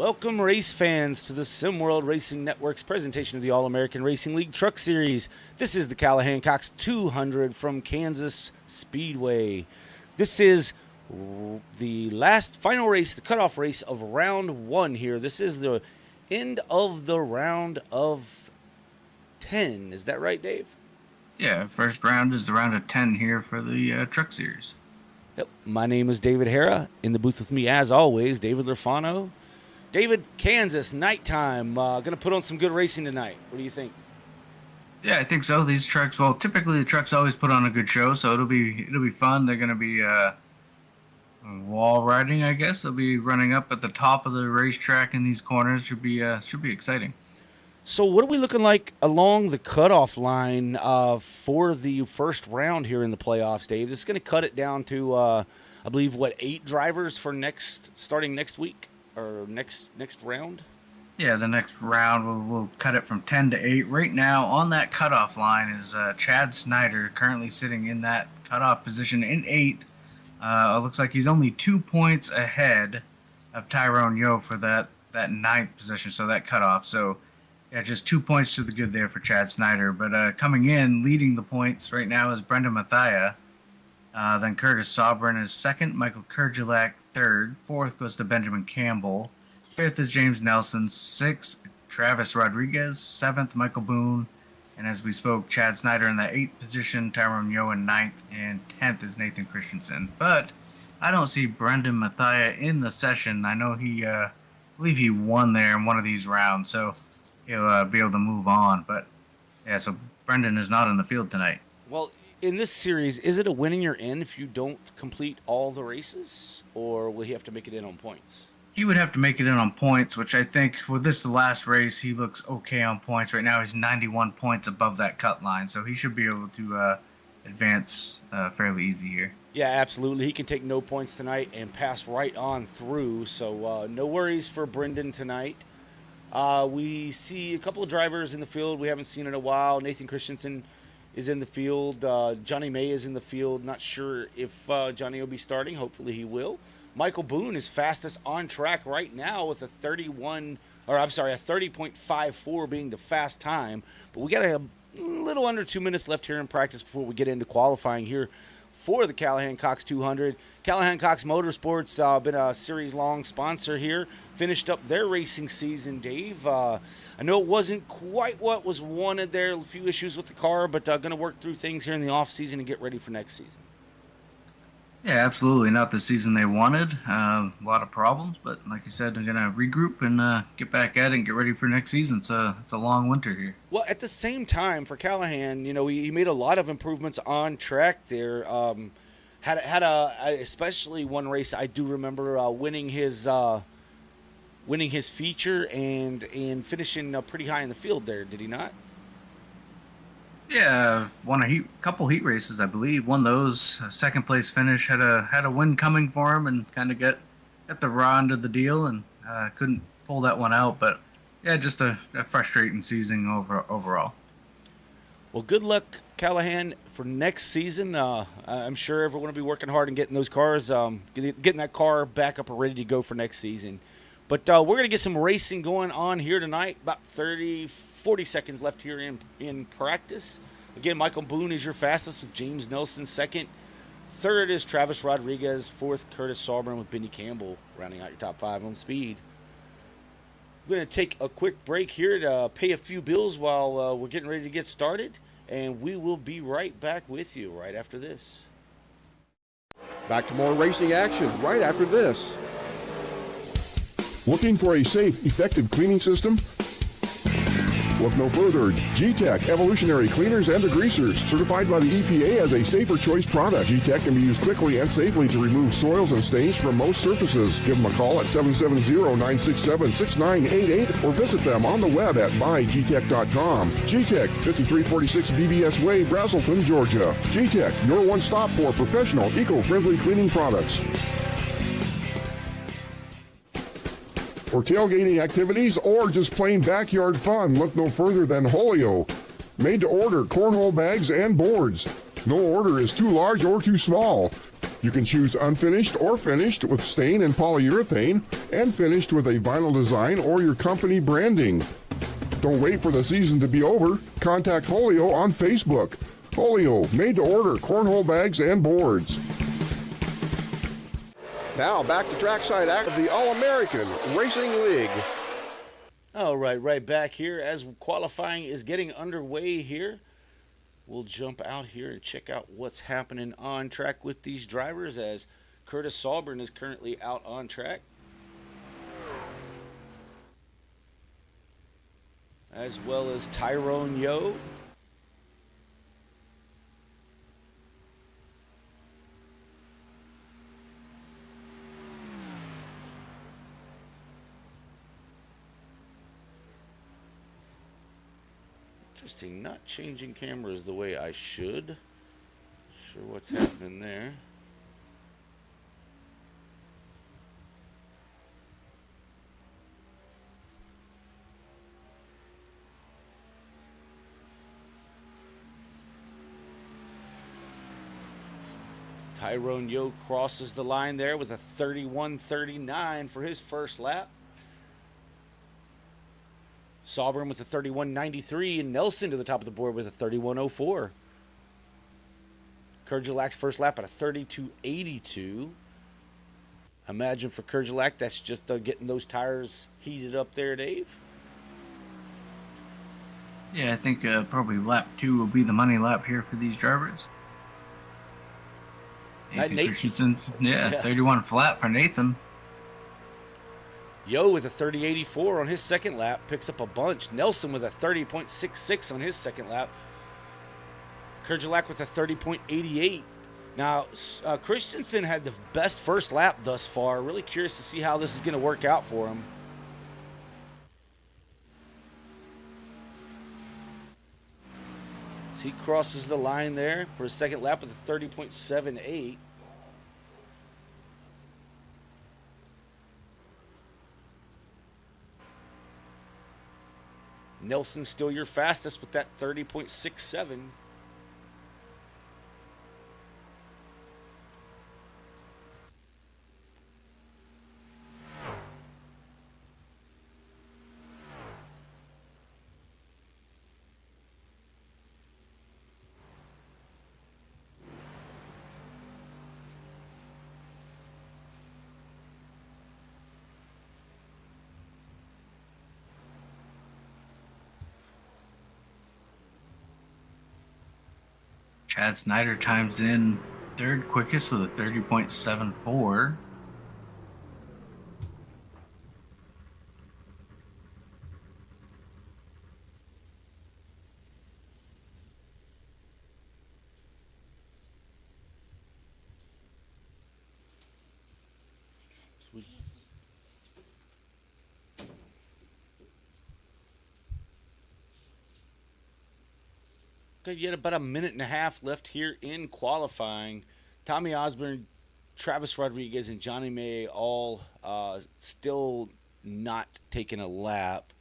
Welcome, race fans, to the SimWorld Racing Network's presentation of the All-American Racing League Truck Series. This is the Callahan Cox 200 from Kansas Speedway. This is the final race, the cutoff race of round one here. This is the end of the round of 10. Is that right, Dave? Yeah, first round is the round of 10 here for the Truck Series. Yep. My name is David Hara. In the booth with me, as always, David Lurfano. David, Kansas, nighttime. Going to put on some good racing tonight. What do you think? Yeah, I think so. These trucks, well, typically the trucks always put on a good show, so it'll be fun. They're going to be wall riding, I guess. They'll be running up at the top of the racetrack in these corners. Should be exciting. So what are we looking like along the cutoff line for the first round here in the playoffs, Dave? This is going to cut it down to, I believe, 8 drivers for starting next week or next round? Yeah, the next round we'll cut it from 10 to 8. Right now on that cutoff line is Chad Snyder, currently sitting in that cutoff position in 8th. It looks like he's only 2 points ahead of Tyrone Yo for that 9th position, so that cutoff. So yeah, just 2 points to the good there for Chad Snyder. But coming in, leading the points right now is Brendan Mathia. Then Curtis Sobrin is 2nd, Michael Kurgelak 3rd, 4th goes to Benjamin Campbell, 5th is James Nelson, 6th Travis Rodriguez, 7th Michael Boone, and as we spoke, Chad Snyder in the 8th position, Tyrone Yo in 9th, and 10th is Nathan Christensen. But I don't see Brendan Mathia in the session. I know I believe he won there in one of these rounds, so he'll be able to move on. But yeah, so Brendan is not in the field tonight. Well, in this series, is it a winning you're in if you don't complete all the races, or will he have to make it in on points? He would have to make it in on points, which I think with this the last race, he looks okay on points. Right now he's 91 points above that cut line, so he should be able to advance fairly easy here. Yeah, absolutely. He can take no points tonight and pass right on through, so no worries for Brendan tonight. We see a couple of drivers in the field we haven't seen in a while. Nathan Christensen is in the field. Johnny May is in the field. Not sure if Johnny will be starting. Hopefully he will. Michael Boone is fastest on track right now with a 30.54 being the fast time. But we got a little under 2 minutes left here in practice before we get into qualifying here for the Callahan Cox 200. Callahan Cox Motorsports been a series-long sponsor here. Finished up their racing season, Dave. I know it wasn't quite what was wanted there. A few issues with the car, but going to work through things here in the off-season and get ready for next season. Yeah, absolutely. Not the season they wanted. A lot of problems, but like you said, they're going to regroup and get back at it and get ready for next season. It's a long winter here. Well, at the same time, for Callahan, he made a lot of improvements on track there. Had especially one race I do remember winning his feature and finishing pretty high in the field there. Did he not? Yeah, won a couple heat races, I believe. Won those. Second place finish. Had a win coming for him and kind of got the raw end of the deal and couldn't pull that one out. But yeah, just a frustrating season overall. Well, good luck, Callahan, for next season. I'm sure everyone will be working hard and getting those cars, getting that car back up and ready to go for next season. But we're going to get some racing going on here tonight. About 40 seconds left here in practice. Again, Michael Boone is your fastest with James Nelson 2nd. 3rd is Travis Rodriguez. 4th, Curtis Sobrin with Benny Campbell rounding out your top 5 on speed. We're going to take a quick break here to pay a few bills while we're getting ready to get started. And we will be right back with you right after this. Back to more racing action right after this. Looking for a safe, effective cleaning system? Look no further. G-Tech Evolutionary Cleaners and Degreasers, certified by the EPA as a safer choice product. G-Tech can be used quickly and safely to remove soils and stains from most surfaces. Give them a call at 770-967-6988 or visit them on the web at buyGtech.com. G-Tech, 5346 BBS Way, Brazelton, Georgia. G-Tech, your one stop for professional, eco-friendly cleaning products. For tailgating activities or just plain backyard fun, look no further than Holio. Made to order cornhole bags and boards. No order is too large or too small. You can choose unfinished or finished with stain and polyurethane, and finished with a vinyl design or your company branding. Don't wait for the season to be over. Contact Holio on Facebook. Holio, made to order cornhole bags and boards. Now back to trackside act of the All-American Racing League. All right, right back here as qualifying is getting underway here. We'll jump out here and check out what's happening on track with these drivers as Curtis Salburn is currently out on track, as well as Tyrone Yo. Interesting, not changing cameras the way I should. Not sure what's happening there. Tyrone Yo crosses the line there with a 31.39 for his first lap. Salburn with a 31.93, and Nelson to the top of the board with a 31.04. Kurgelak's first lap at a 32.82. Imagine for Kurgelak, that's just getting those tires heated up there, Dave. Yeah, I think probably lap 2 will be the money lap here for these drivers. Nathan Christensen, yeah, 31 flat for Nathan. Yo with a 30.84 on his second lap, picks up a bunch. Nelson with a 30.66 on his second lap. Kurgelak with a 30.88. Now, Christensen had the best first lap thus far. Really curious to see how this is going to work out for him. So he crosses the line there for his second lap with a 30.78. Nelson still your fastest with that 30.67. Chad Snyder times in third quickest with a 30.74. Got yet about a minute and a half left here in qualifying. Tommy Osborne, Travis Rodriguez, and Johnny May all still not taking a lap.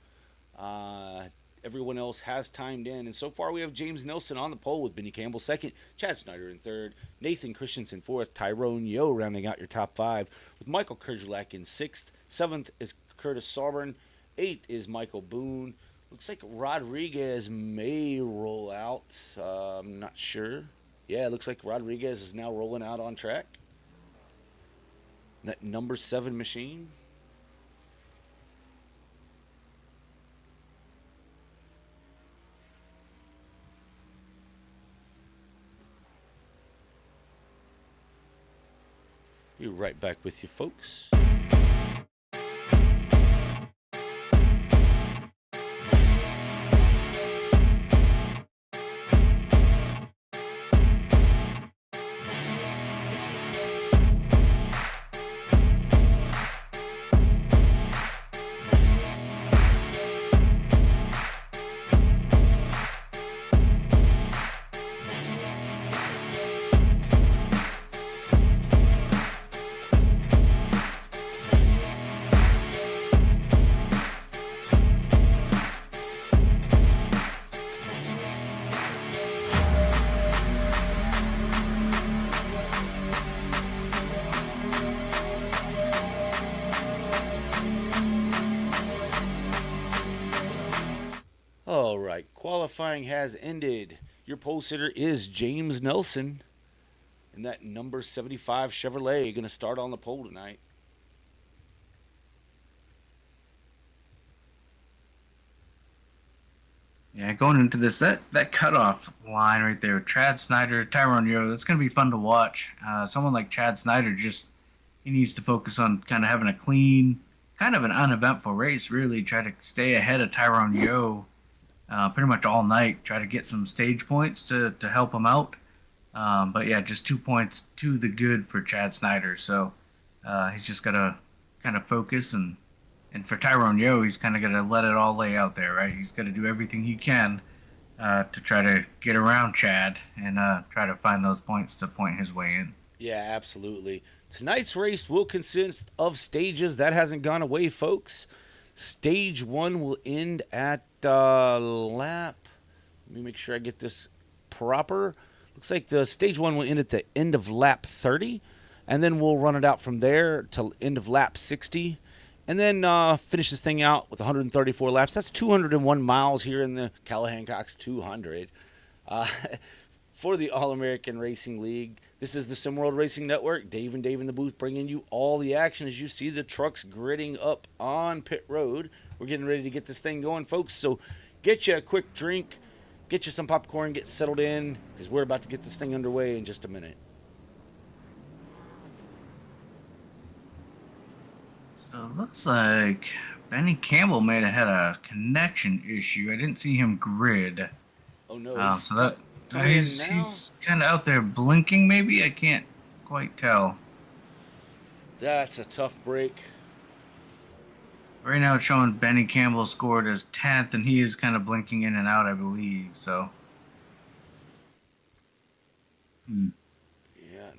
Everyone else has timed in. And so far we have James Nelson on the pole with Benny Campbell second, Chad Snyder in third, Nathan Christensen fourth, Tyrone Yo rounding out your top five, with Michael Kurgelak in sixth. Seventh is Curtis Salburn. Eighth is Michael Boone. Looks like Rodriguez may roll out. I'm not sure. Yeah, it looks like Rodriguez is now rolling out on track. That number 7 machine. Be right back with you, folks. right, qualifying has ended. Your pole sitter is James Nelson. And that number 75 Chevrolet going to start on the pole tonight. Yeah, going into this, that cutoff line right there, Chad Snyder, Tyrone Yo, that's going to be fun to watch. Someone like Chad Snyder, he needs to focus on kind of having a clean, kind of an uneventful race, really. Try to stay ahead of Tyrone Yo pretty much all night. Try to get some stage points to help him out. But yeah, just 2 points to the good for Chad Snyder. So he's just got to kind of focus. And for Tyrone Yo, he's kind of got to let it all lay out there, right? He's got to do everything he can to try to get around Chad and try to find those points to point his way in. Yeah, absolutely. Tonight's race will consist of stages. That hasn't gone away, folks. Stage 1 will end at lap. Let me make sure I get this proper. Looks like the stage 1 will end at the end of lap 30, and then we'll run it out from there till end of lap 60, and then finish this thing out with 134 laps. That's 201 miles here in the Callahan Cox 200. For the All-American Racing League. This is the SimWorld Racing Network. Dave and Dave in the booth bringing you all the action as you see the trucks gridding up on pit road. We're getting ready to get this thing going, folks. So get you a quick drink, get you some popcorn, get settled in, because we're about to get this thing underway in just a minute. So it looks like Benny Campbell may have had a connection issue. I didn't see him grid. Oh, no. So that... He's kind of out there blinking, maybe? I can't quite tell. That's a tough break. Right now it's showing Benny Campbell scored as 10th, and he is kind of blinking in and out, I believe. So,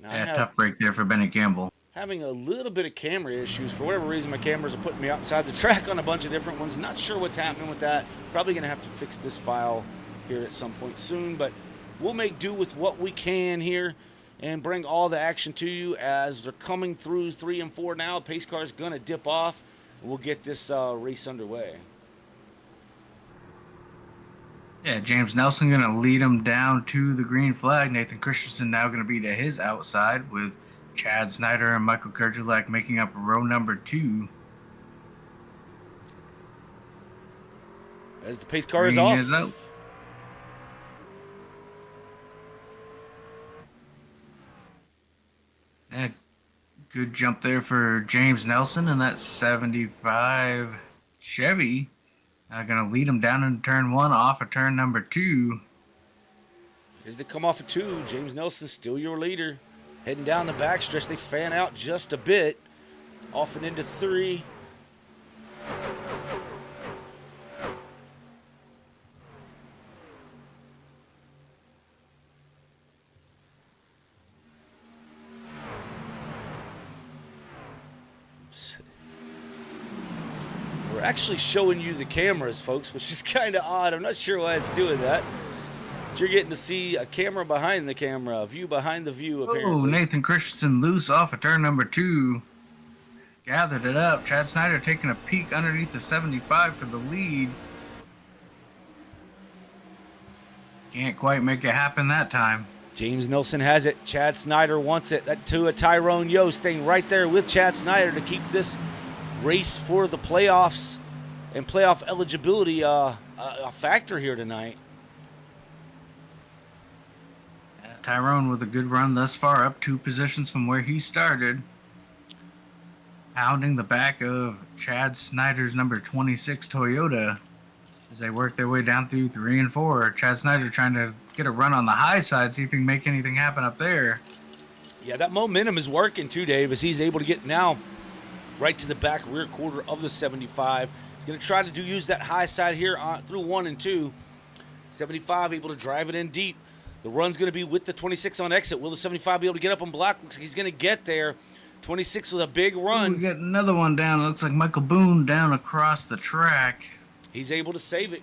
tough break there for Benny Campbell. Having a little bit of camera issues. For whatever reason, my cameras are putting me outside the track on a bunch of different ones. Not sure what's happening with that. Probably going to have to fix this file here at some point soon, but we'll make do with what we can here and bring all the action to you as they're coming through 3 and 4 now. Pace car is going to dip off, and we'll get this race underway. Yeah, James Nelson going to lead him down to the green flag. Nathan Christensen now going to be to his outside with Chad Snyder and Michael Kerjelak making up row number 2. As the pace car is off. Out. Yeah, good jump there for James Nelson, and that 75 Chevy going to lead him down into turn 1 off of turn number 2. As they come off of 2, James Nelson still your leader. Heading down the backstretch, they fan out just a bit. Off and into 3. We're actually showing you the cameras, folks, which is kind of odd. I'm not sure why it's doing that. But you're getting to see a camera behind the camera, a view behind the view, apparently. Oh, Nathan Christensen loose off of turn number 2. Gathered it up. Chad Snyder taking a peek underneath the 75 for the lead. Can't quite make it happen that time. James Nelson has it. Chad Snyder wants it. That to a Tyrone Yo staying right there with Chad Snyder to keep this race for the playoffs and playoff eligibility a factor here tonight. Tyrone with a good run thus far, up 2 positions from where he started. Pounding the back of Chad Snyder's number 26 Toyota as they work their way down through 3 and 4. Chad Snyder trying to get a run on the high side, see if he can make anything happen up there. Yeah, that momentum is working too, Dave, as he's able to get now right to the back rear quarter of the 75. He's going to try to use that high side here through 1 and 2. 75 able to drive it in deep. The run's going to be with the 26 on exit. Will the 75 be able to get up on block? Looks like he's going to get there. 26 with a big run. We got another one down. It looks like Michael Boone down across the track. He's able to save it.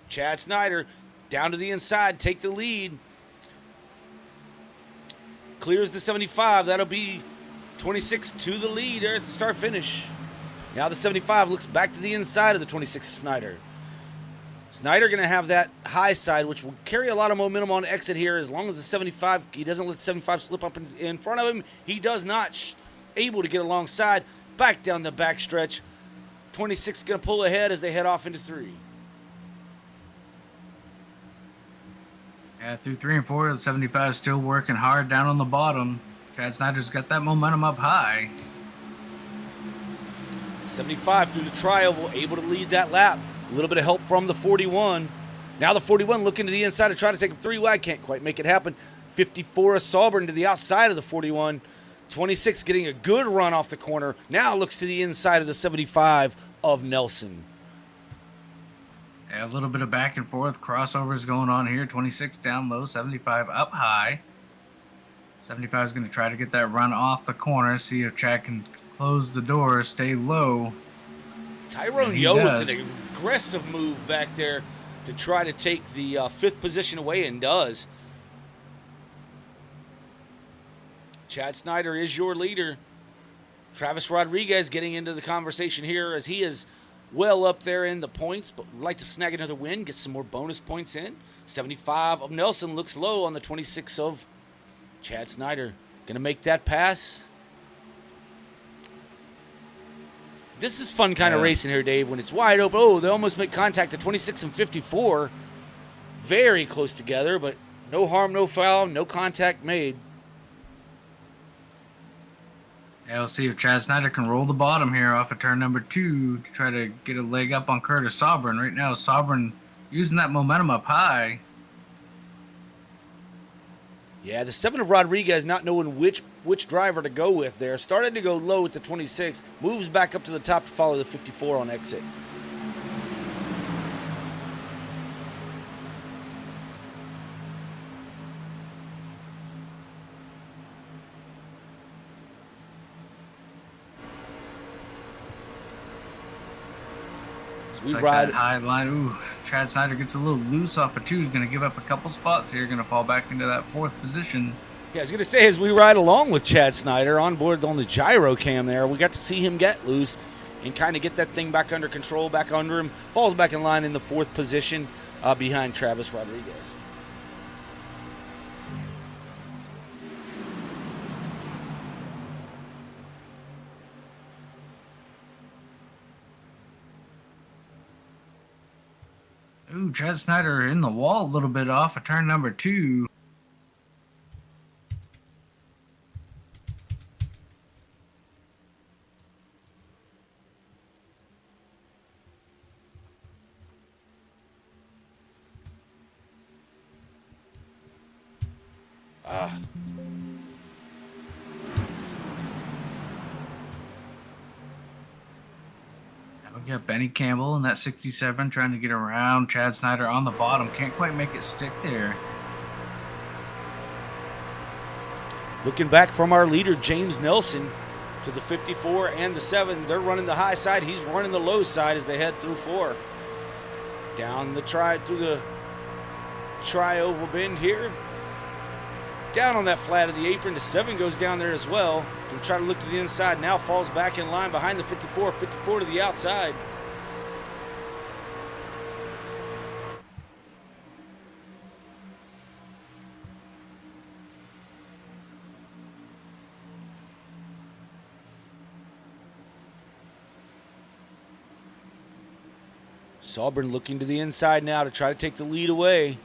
Chad Snyder down to the inside, take the lead. Clears the 75. That'll be 26 to the lead there at the start finish. Now the 75 looks back to the inside of the 26 Snyder. Snyder going to have that high side, which will carry a lot of momentum on exit here as long as the 75, he doesn't let the 75 slip up in front of him. He does not able to get alongside. Back down the back stretch. 26 going to pull ahead as they head off into 3. Yeah, through 3 and 4, the 75 still working hard down on the bottom. Chad Snyder's got that momentum up high. 75 through the trioval, able to lead that lap. A little bit of help from the 41. Now the 41 looking to the inside to try to take him 3 wide. Can't quite make it happen. 54 of Sauber to the outside of the 41. 26 getting a good run off the corner. Now looks to the inside of the 75 of Nelson. Yeah, a little bit of back and forth crossovers going on here. 26 down low, 75 up high. 75 is going to try to get that run off the corner, see if Chad can close the door, stay low. Tyrone Yo with an aggressive move back there to try to take the 5th position away, and does. Chad Snyder is your leader. Travis Rodriguez getting into the conversation here as he is well up there in the points, but would like to snag another win, get some more bonus points in. 75 of Nelson looks low on the 26 of Chad Snyder. Going to make that pass. This is fun kind of racing here, Dave, when it's wide open. Oh, they almost make contact at 26 and 54. Very close together, but no harm, no foul, no contact made. Yeah, we'll see if Chad Snyder can roll the bottom here off of turn number 2 to try to get a leg up on Curtis Sobrin. Right now, Sobrin using that momentum up high. Yeah, the 7 of Rodriguez not knowing which driver to go with there. Started to go low at the 26, moves back up to the top to follow the 54 on exit. We ride that high line. Ooh, Chad Snyder gets a little loose off of 2. He's going to give up a couple spots here. Going to fall back into that 4th position. Yeah, I was going to say, as we ride along with Chad Snyder on board on the gyro cam there, we got to see him get loose and kind of get that thing back under control, back under him. Falls back in line in the 4th position behind Travis Rodriguez. Ooh, Chad Snyder in the wall a little bit off of turn number 2. We got Benny Campbell in that 67 trying to get around Chad Snyder on the bottom. Can't quite make it stick there. Looking back from our leader, James Nelson, to the 54 and the 7. They're running the high side. He's running the low side as they head through 4. Down the through the tri-oval bend here. Down on that flat of the apron. The 7 goes down there as well. And try to look to the inside. Now falls back in line behind the 54. 54 to the outside. Sauber looking to the inside now to try to take the lead away.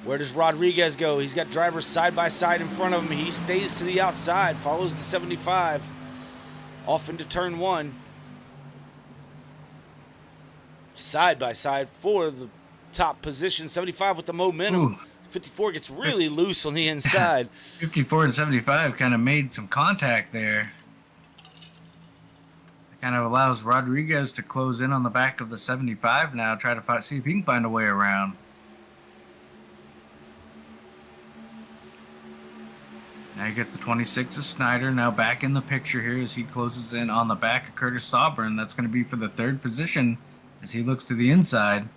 Where does Rodriguez go? He's got drivers side by side in front of him. He stays to the outside, follows the 75 off into turn 1. Side by side for the top position. 75 with the momentum. Ooh. 54 gets really loose on the inside. 54 and 75 kind of made some contact there. It kind of allows Rodriguez to close in on the back of the 75 now, try to see if he can find a way around. Now you get the 26 of Snyder now back in the picture here as he closes in on the back of Curtis Sobrin. That's going to be for the 3rd position as he looks to the inside.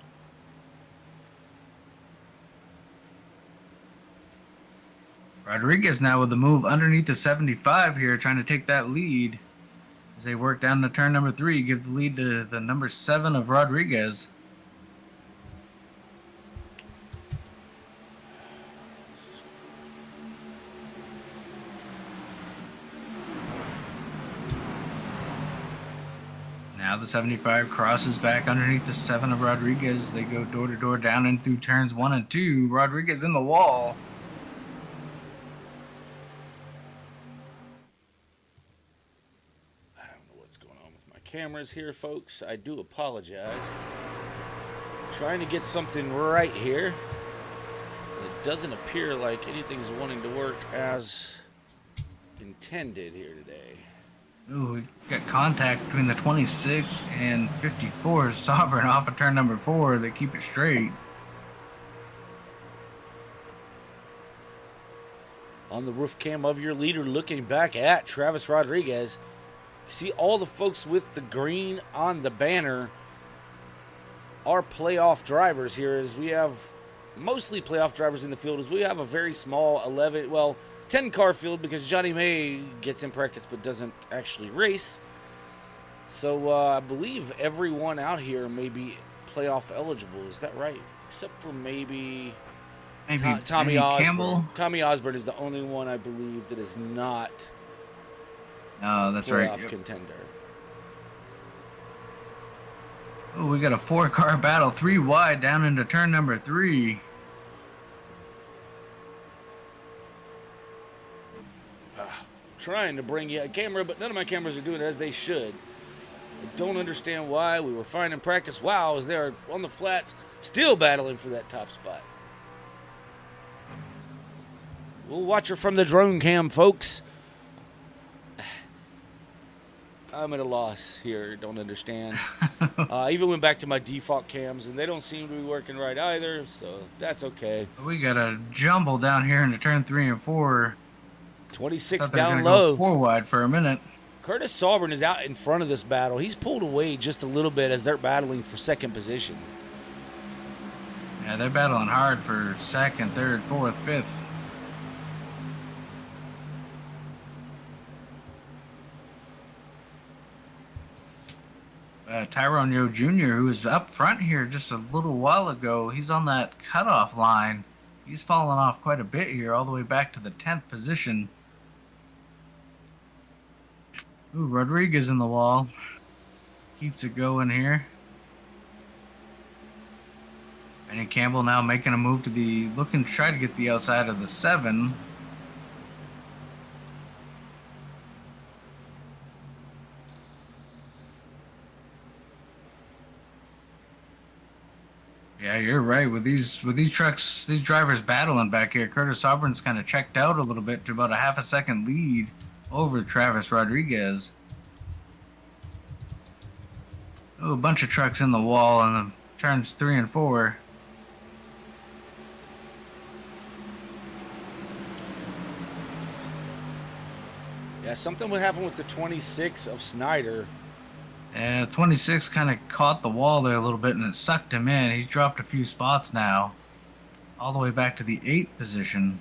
Rodriguez now with the move underneath the 75 here, trying to take that lead as they work down to turn number 3, give the lead to the number 7 of Rodriguez. Now the 75 crosses back underneath the 7 of Rodriguez. They go door to door down and through turns 1 and 2. Rodriguez in the wall. I don't know what's going on with my cameras here, folks. I do apologize. Trying to get something right here. It doesn't appear like anything's wanting to work as intended here today. Ooh, we got contact between the 26 and 54. Sovereign off of turn number 4. They keep it straight. On the roof cam of your leader looking back at Travis Rodriguez. You see all the folks with the green on the banner are playoff drivers here, as we have mostly playoff drivers in the field, as we have a very small 10 car field because Johnny May gets in practice but doesn't actually race. So I believe everyone out here may be playoff eligible. Is that right? Except for maybe Tommy Osborne. Campbell. Tommy Osborne is the only one I believe that is not No, that's playoff right. contender. Oh, we got a 4-car battle, 3 wide down into turn number 3. Trying to bring you a camera, but none of my cameras are doing it as they should. I don't understand why. We were fine in practice. Wow, as they are on the flats, still battling for that top spot. We'll watch her from the drone cam, folks. I'm at a loss here. Don't understand. I even went back to my default cams, and they don't seem to be working right either, so that's okay. We got a jumble down here into turn 3 and 4. 26 Thought they were down gonna low. go 4 wide for a minute. Curtis Sauber is out in front of this battle. He's pulled away just a little bit as they're battling for second position. Yeah, they're battling hard for 2nd, 3rd, 4th, 5th. Tyrone Yo Jr., who was up front here just a little while ago, he's on that cutoff line. He's fallen off quite a bit here, all the way back to the 10th position. Ooh, Rodriguez in the wall. Keeps it going here. Benny Campbell now making a move to the, looking to try to get the outside of the 7. Yeah, you're right. With these trucks, these drivers battling back here, Curtis Auburn's kind of checked out a little bit to about a half a second lead over Travis Rodriguez. Oh, a bunch of trucks in the wall on the turns 3 and 4. Yeah, something would happen with the 26 of Snyder. And 26 kind of caught the wall there a little bit and it sucked him in. He's dropped a few spots now, all the way back to the 8th position.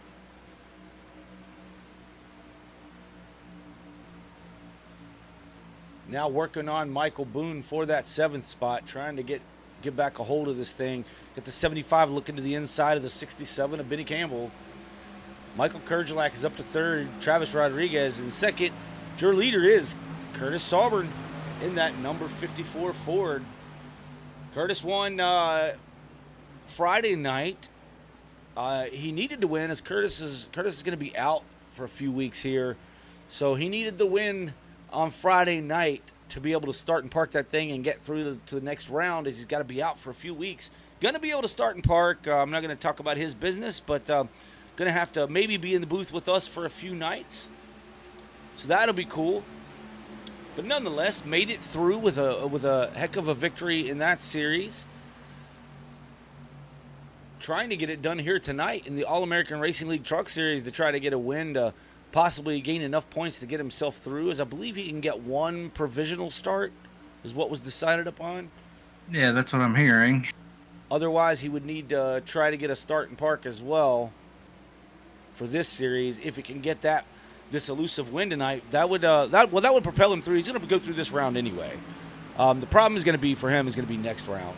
Now working on Michael Boone for that 7th spot, trying to get back a hold of this thing. Get the 75 looking to the inside of the 67 of Benny Campbell. Michael Kurgelak is up to 3rd. Travis Rodriguez in 2nd. Your leader is Curtis Sauber in that number 54 Ford. Curtis won Friday night. He needed to win, as Curtis is going to be out for a few weeks here. So he needed the win on Friday night to be able to start and park that thing and get through to the next round, as he's got to be out for a few weeks. Going to be able to start and park. I'm not going to talk about his business, but going to have to maybe be in the booth with us for a few nights. So that'll be cool. But nonetheless, made it through with a heck of a victory in that series. Trying to get it done here tonight in the All-American Racing League Truck Series to try to get a win to possibly gain enough points to get himself through, as I believe he can get one provisional start, is what was decided upon. Yeah, that's what I'm hearing. Otherwise, he would need to try to get a start and park as well for this series. If he can get this elusive win tonight, that would propel him through. He's going to go through this round anyway. The problem is going to be for him is going to be next round.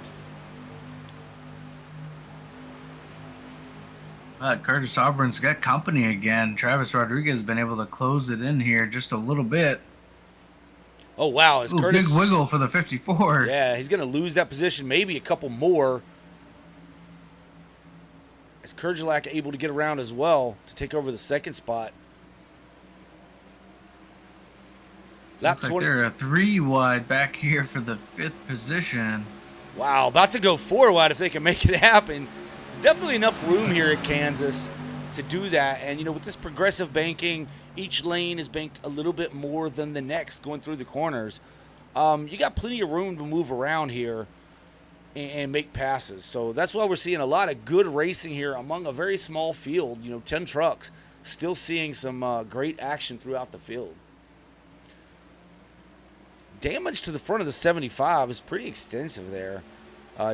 Curtis Auburn's got company again. Travis Rodriguez has been able to close it in here just a little bit. Oh, wow. As Ooh, Curtis, big wiggle for the 54. yeah, he's going to lose that position, maybe a couple more. As Kerjalak able to get around as well to take over the second spot. Lap Looks like 20. they're 3 wide back here for the 5th position. Wow, about to go 4 wide if they can make it happen. There's definitely enough room here at Kansas to do that. And, with this progressive banking, each lane is banked a little bit more than the next going through the corners. You got plenty of room to move around here and make passes. So that's why we're seeing a lot of good racing here among a very small field, 10 trucks. Still seeing some great action throughout the field. Damage to the front of the 75 is pretty extensive there.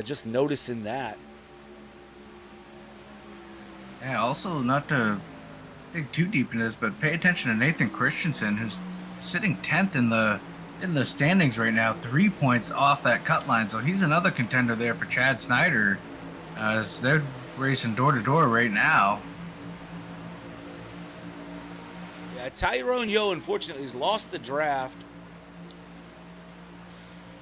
Just noticing that. Yeah, also not to dig too deep into this, but pay attention to Nathan Christensen, who's sitting 10th in the standings right now, 3 points off that cut line. So he's another contender there for Chad Snyder, as they're racing door to door right now. Yeah, Tyrone Yo, unfortunately, has lost the draft.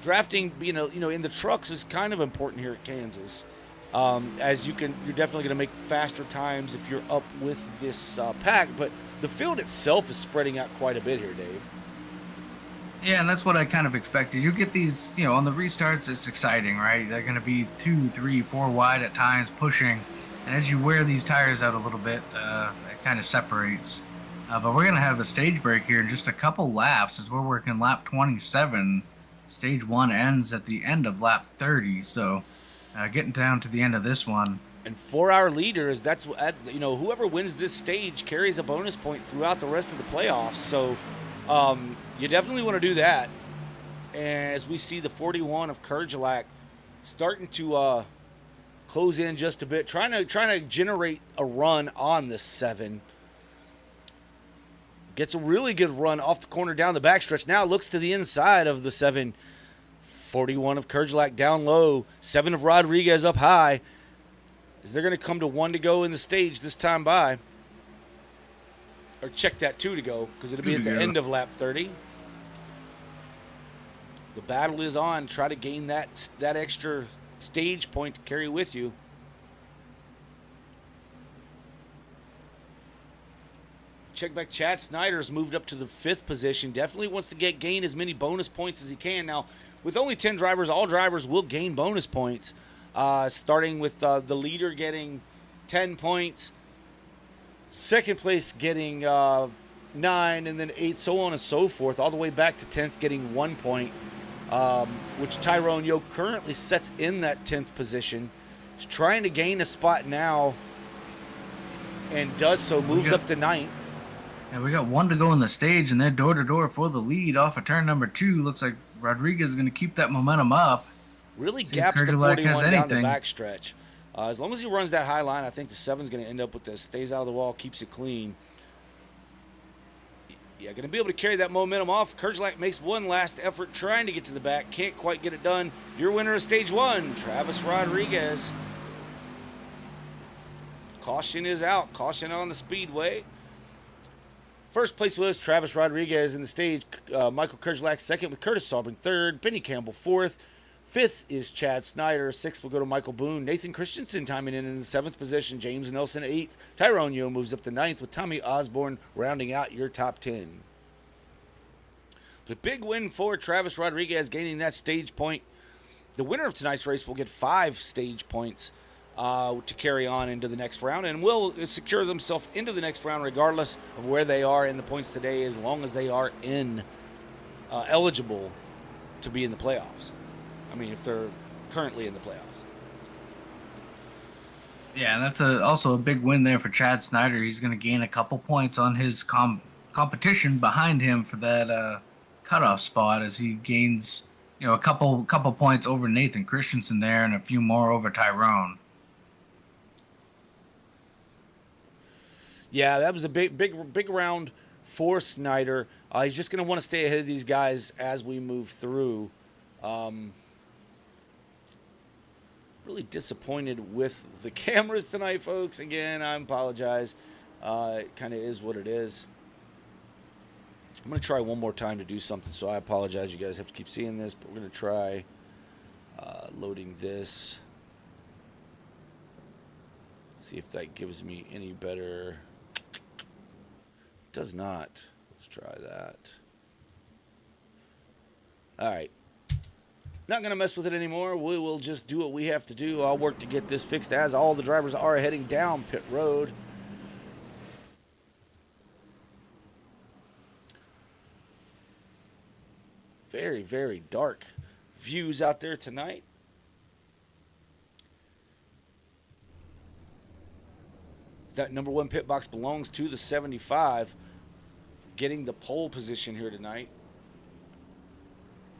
Drafting, in the trucks is kind of important here at Kansas, as you're definitely going to make faster times if you're up with this pack. But the field itself is spreading out quite a bit here, Dave. Yeah, and that's what I kind of expected. You get these, on the restarts, it's exciting, right? They're going to be 2, 3, 4 wide at times, pushing. And as you wear these tires out a little bit, it kind of separates. But we're going to have a stage break here in just a couple laps as we're working lap 27. Stage 1 ends at the end of lap 30, so getting down to the end of this one. And for our leaders, that's whoever wins this stage carries a bonus point throughout the rest of the playoffs. So you definitely want to do that. And as we see the 41 of Kerjalak starting to close in just a bit, trying to generate a run on this 7. Gets a really good run off the corner down the backstretch. Now looks to the inside of the 7. 41 of Kerjalak down low. 7 of Rodriguez up high. Is they're going to come to 1 to go in the stage this time by? Or check that 2 to go, because it'll be at the end of lap 30. The battle is on. Try to gain that extra stage point to carry with you. Check back. Chad Snyder's moved up to the 5th position. Definitely wants to gain as many bonus points as he can. Now, with only 10 drivers, all drivers will gain bonus points. Starting with the leader getting 10 points, second place getting 9, and then 8, so on and so forth, all the way back to 10th getting 1 point, which Tyrone Yo currently sets in that 10th position. He's trying to gain a spot now and does so, moves up to 9th. And we got 1 to go in the stage, and they're door to door for the lead off of turn number 2. Looks like Rodriguez is going to keep that momentum up. Really gaps the 41 down the backstretch. As long as he runs that high line, I think the 7's going to end up with this. Stays out of the wall, keeps it clean. Yeah, going to be able to carry that momentum off. Kerjalak makes one last effort trying to get to the back. Can't quite get it done. Your winner of stage 1, Travis Rodriguez. Caution is out. Caution on the Speedway. First place was Travis Rodriguez in the stage. Michael Kerjalak second with Curtis Sauber third. Benny Campbell fourth. 5th is Chad Snyder. 6th will go to Michael Boone. Nathan Christensen timing in the 7th position. James Nelson 8th. Tyrone Yo moves up to 9th with Tommy Osborne rounding out your top 10. The big win for Travis Rodriguez, gaining that stage point. The winner of tonight's race will get 5 stage points to carry on into the next round, and will secure themselves into the next round regardless of where they are in the points today, as long as they are eligible to be in the playoffs. I mean, if they're currently in the playoffs. Yeah, and that's also a big win there for Chad Snyder. He's going to gain a couple points on his competition behind him for that cutoff spot, as he gains a couple points over Nathan Christensen there, and a few more over Tyrone. Yeah, that was a big round for Snyder. He's just going to want to stay ahead of these guys as we move through. Really disappointed with the cameras tonight, folks. Again, I apologize. It kind of is what it is. I'm going to try one more time to do something, so I apologize. You guys have to keep seeing this, but we're going to try loading this. See if that gives me any better. It does not. Let's try that. All right. Not going to mess with it anymore. We will just do what we have to do. I'll work to get this fixed as all the drivers are heading down pit road. Very, very dark views out there tonight. That number one pit box belongs to the 75, getting the pole position here tonight.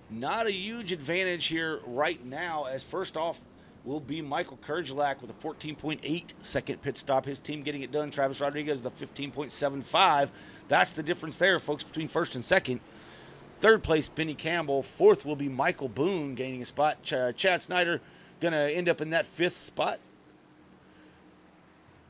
Not a huge advantage here right now, as first off will be Michael Kurgelak with a 14.8 second pit stop. His team getting it done. Travis Rodriguez, the 15.75. That's the difference there, folks, between first and second. Third place, Benny Campbell. Fourth will be Michael Boone gaining a spot. Chad Snyder going to end up in that fifth spot,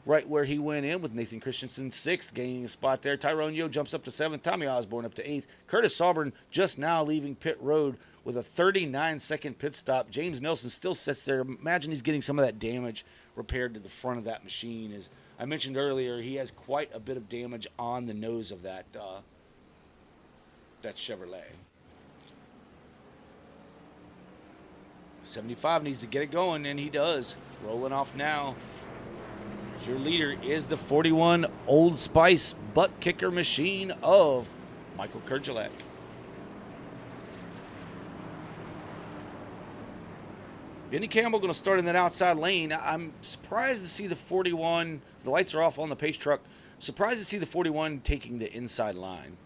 right where he went in with Nathan Christensen, sixth, gaining a spot there. Tyrone Yo jumps up to seventh. Tommy Osborne up to eighth. Curtis Sauber just now leaving pit road with a 39-second pit stop. James Nelson still sits there. Imagine he's getting some of that damage repaired to the front of that machine. As I mentioned earlier, he has quite a bit of damage on the nose of that Chevrolet. 75 needs to get it going, and he does. Rolling off now. Your leader is the 41 Old Spice butt kicker machine of Michael Kurgelak. Benny Campbell going to start in that outside lane. I'm surprised to see the 41. The lights are off on the pace truck. Surprised to see the 41 taking the inside line.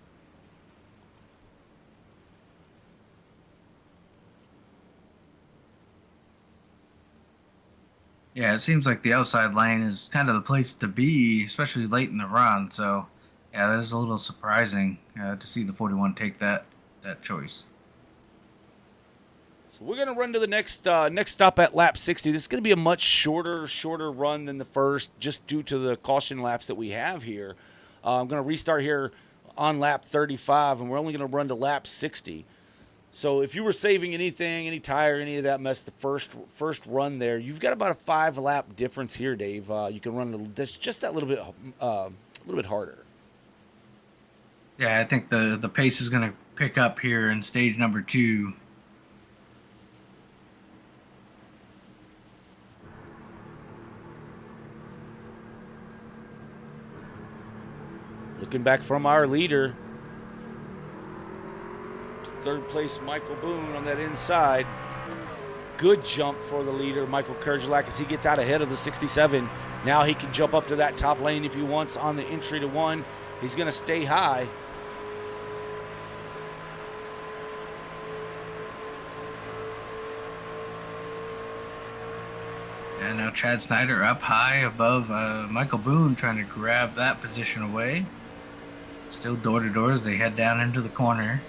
Yeah, it seems like the outside lane is kind of the place to be, especially late in the run. So, yeah, that is a little surprising to see the 41 take that choice. So we're going to run to the next stop at lap 60. This is going to be a much shorter run than the first, just due to the caution laps that we have here. I'm going to restart here on lap 35, and we're only going to run to lap 60. So if you were saving anything, any tire, any of that mess, the first run there, you've got about a 5-lap difference here, Dave. You can run just that little bit harder. Yeah, I think the pace is going to pick up here in stage number 2. Looking back from our leader. Third place, Michael Boone on that inside. Good jump for the leader, Michael Kurgelak, as he gets out ahead of the 67. Now he can jump up to that top lane if he wants on the entry to 1. He's going to stay high. And now Chad Snyder up high above Michael Boone, trying to grab that position away. Still door to door as they head down into the corner.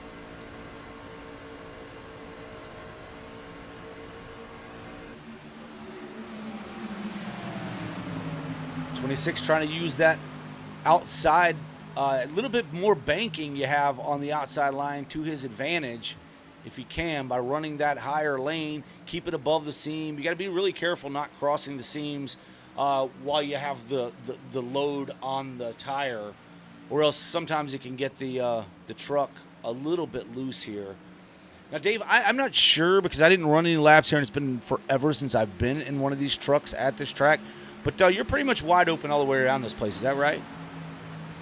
26 trying to use that outside, a little bit more banking you have on the outside line to his advantage if he can, by running that higher lane, keep it above the seam. You got to be really careful not crossing the seams while you have the load on the tire, or else sometimes it can get the truck a little bit loose here. Now, Dave, I'm not sure because I didn't run any laps here, and it's been forever since I've been in one of these trucks at this track. But you're pretty much wide open all the way around this place. Is that right?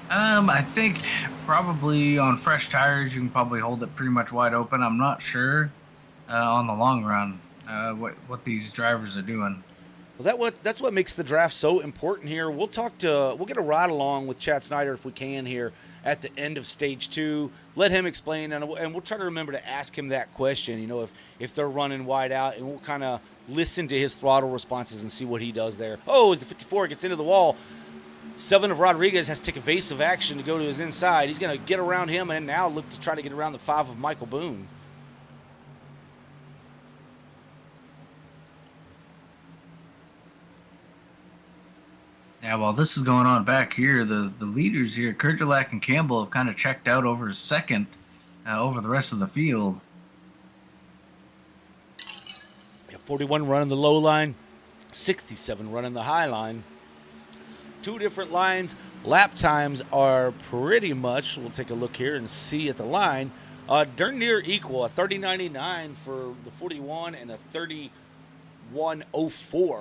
I think probably on fresh tires you can probably hold it pretty much wide open. I'm not sure on the long run what these drivers are doing. Well, that's what makes the draft so important here. We'll get a ride along with Chad Snyder if we can here at the end of stage 2. Let him explain, and we'll try to remember to ask him that question. You know, if they're running wide out, and we'll kind of listen to his throttle responses and see what he does there. Oh, as the 54 gets into the wall, 7 of Rodriguez has to take evasive action to go to his inside. He's going to get around him and now look to try to get around the 5 of Michael Boone. Yeah, while this is going on back here, the leaders here, Kerjalak and Campbell, have kind of checked out over second over the rest of the field. Yeah, 41 running the low line, 67 running the high line. Two different lines. Lap times are pretty much, we'll take a look here and see at the line, darn near equal. A 30.99 for the 41 and a 31.04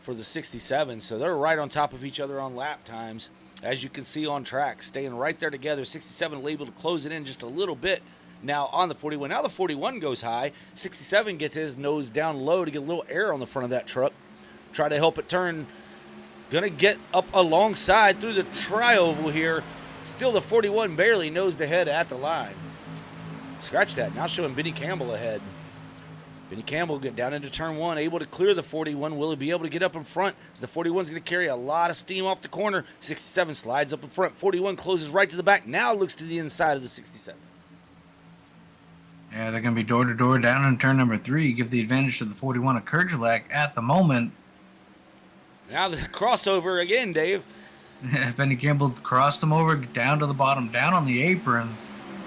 for the 67. So they're right on top of each other on lap times. As you can see on track, staying right there together. 67 able to close it in just a little bit now on the 41. Now the 41 goes high. 67 gets his nose down low to get a little air on the front of that truck. Try to help it turn. Going to get up alongside through the tri-oval here. Still the 41 barely nosed ahead at the line. Scratch that. Now showing Benny Campbell ahead. Benny Campbell get down into turn one, able to clear the 41. Will he be able to get up in front? As the 41 is going to carry a lot of steam off the corner. 67 slides up in front. 41 closes right to the back. Now looks to the inside of the 67. Yeah, they're going to be door-to-door down in turn number 3. Give the advantage to the 41 of Kerjalak at the moment. Now the crossover again, Dave. Benny Campbell crossed him over down to the bottom, down on the apron.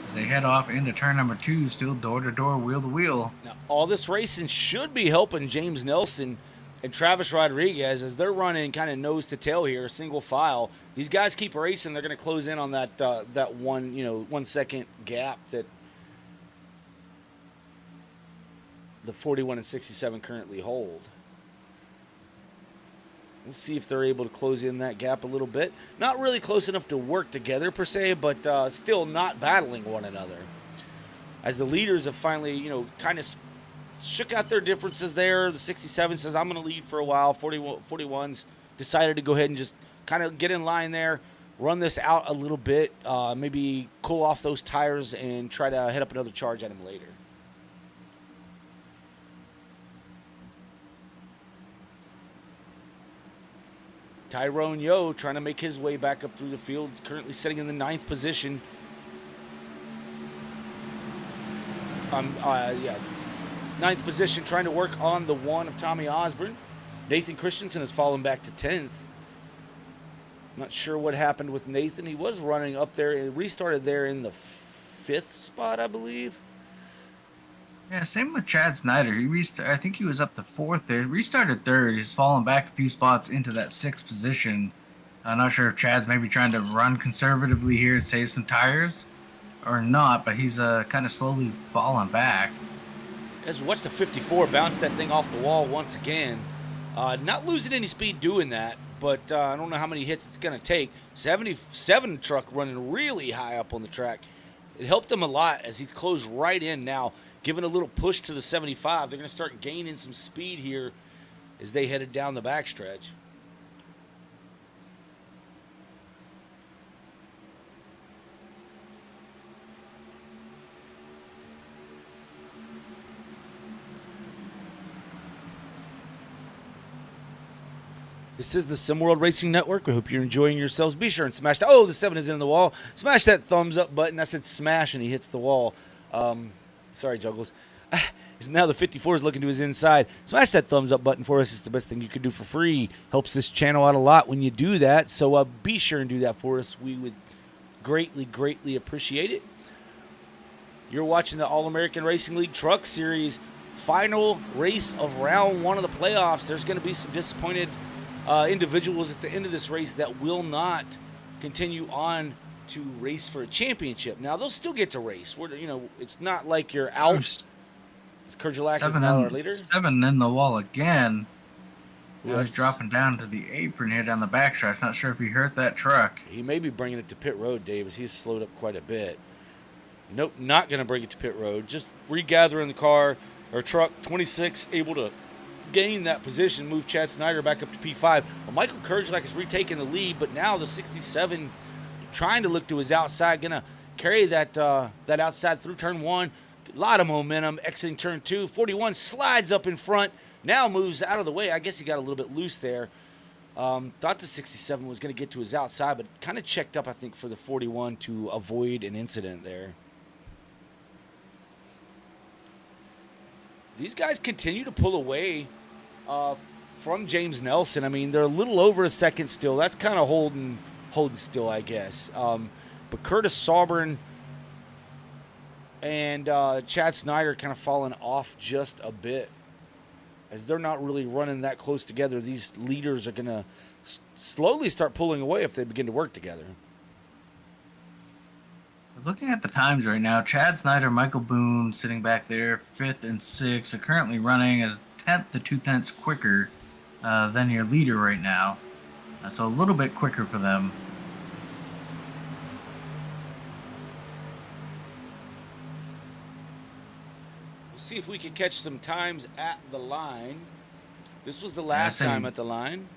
As they head off into turn number 2, still door-to-door, wheel-to-wheel. Now, all this racing should be helping James Nelson and Travis Rodriguez as they're running kind of nose to tail here, single file. These guys keep racing. They're going to close in on that that 1 second gap that the 41 and 67 currently hold. We'll see if they're able to close in that gap a little bit. Not really close enough to work together per se, but still not battling one another. As the leaders have finally, kind of shook out their differences there. The 67 says, I'm going to lead for a while. 41's decided to go ahead and just kind of get in line there, run this out a little bit, maybe cool off those tires and try to hit up another charge at him later. Tyrone Yo trying to make his way back up through the field. He's currently sitting in the 9th position. Ninth position, trying to work on the 1 of Tommy Osborne. Nathan Christensen has fallen back to 10th. Not sure what happened with Nathan. He was running up there and restarted there in the 5th spot, I believe. Yeah, same with Chad Snyder. I think he was up to 4th there. Restarted 3rd. He's fallen back a few spots into that 6th position. I'm not sure if Chad's maybe trying to run conservatively here and save some tires or not, but he's kind of slowly falling back. As we watch the 54 bounce that thing off the wall once again. Not losing any speed doing that, but I don't know how many hits it's going to take. 77 truck running really high up on the track. It helped him a lot as he closed right in now. Giving a little push to the 75. They're going to start gaining some speed here as they headed down the backstretch. This is the SimWorld Racing Network. We hope you're enjoying yourselves. Be sure and smash that. Oh, the 7 is in the wall. Smash that thumbs up button. I said smash, and he hits the wall. Sorry, Juggles. Now the 54 is looking to his inside. Smash that thumbs up button for us. It's the best thing you can do for free. Helps this channel out a lot when you do that. So be sure and do that for us. We would greatly, greatly appreciate it. You're watching the All-American Racing League Truck Series final race of round 1 of the playoffs. There's going to be some disappointed individuals at the end of this race that will not continue on to race for a championship. Now they'll still get to race. It's not like you're out. Kerjalak is now our leader. 7 in the wall again. Yes. He's dropping down to the apron here down the backstretch. Not sure if he hurt that truck. He may be bringing it to pit road, Davis. He's slowed up quite a bit. Nope, not going to bring it to pit road. Just regathering the car or truck. 26 able to gain that position, move Chad Snyder back up to P5. Well, Michael Kerjalak is retaking the lead, but now the 67 trying to look to his outside, going to carry that outside through turn 1. A lot of momentum exiting turn 2. 41 slides up in front, now moves out of the way. I guess he got a little bit loose there. Thought the 67 was going to get to his outside, but kind of checked up, I think, for the 41 to avoid an incident there. These guys continue to pull away from James Nelson. I mean, they're a little over a second still. That's kind of holding still, I guess. But Curtis Sauber and Chad Snyder kind of falling off just a bit. As they're not really running that close together, these leaders are going to slowly start pulling away if they begin to work together. Looking at the times right now, Chad Snyder, Michael Boone sitting back there, 5th and 6th, are currently running a 1/10 to 2/10 quicker than your leader right now. So a little bit quicker for them. We'll see if we can catch some times at the line. This was the last time at the line.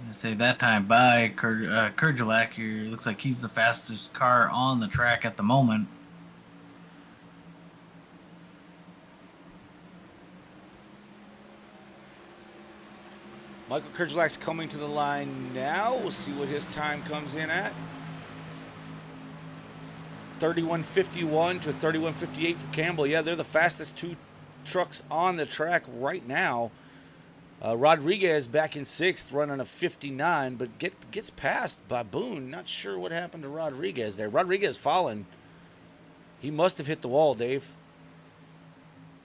I'd say that time by Kurjalak here, looks like he's the fastest car on the track at the moment. Michael Kurjalak's coming to the line now. We'll see what his time comes in at. 31:51 to 31:58 for Campbell. Yeah, they're the fastest two trucks on the track right now. Rodriguez back in 6th, running a 59, but gets passed by Boone. Not sure what happened to Rodriguez there. Rodriguez falling. He must have hit the wall, Dave.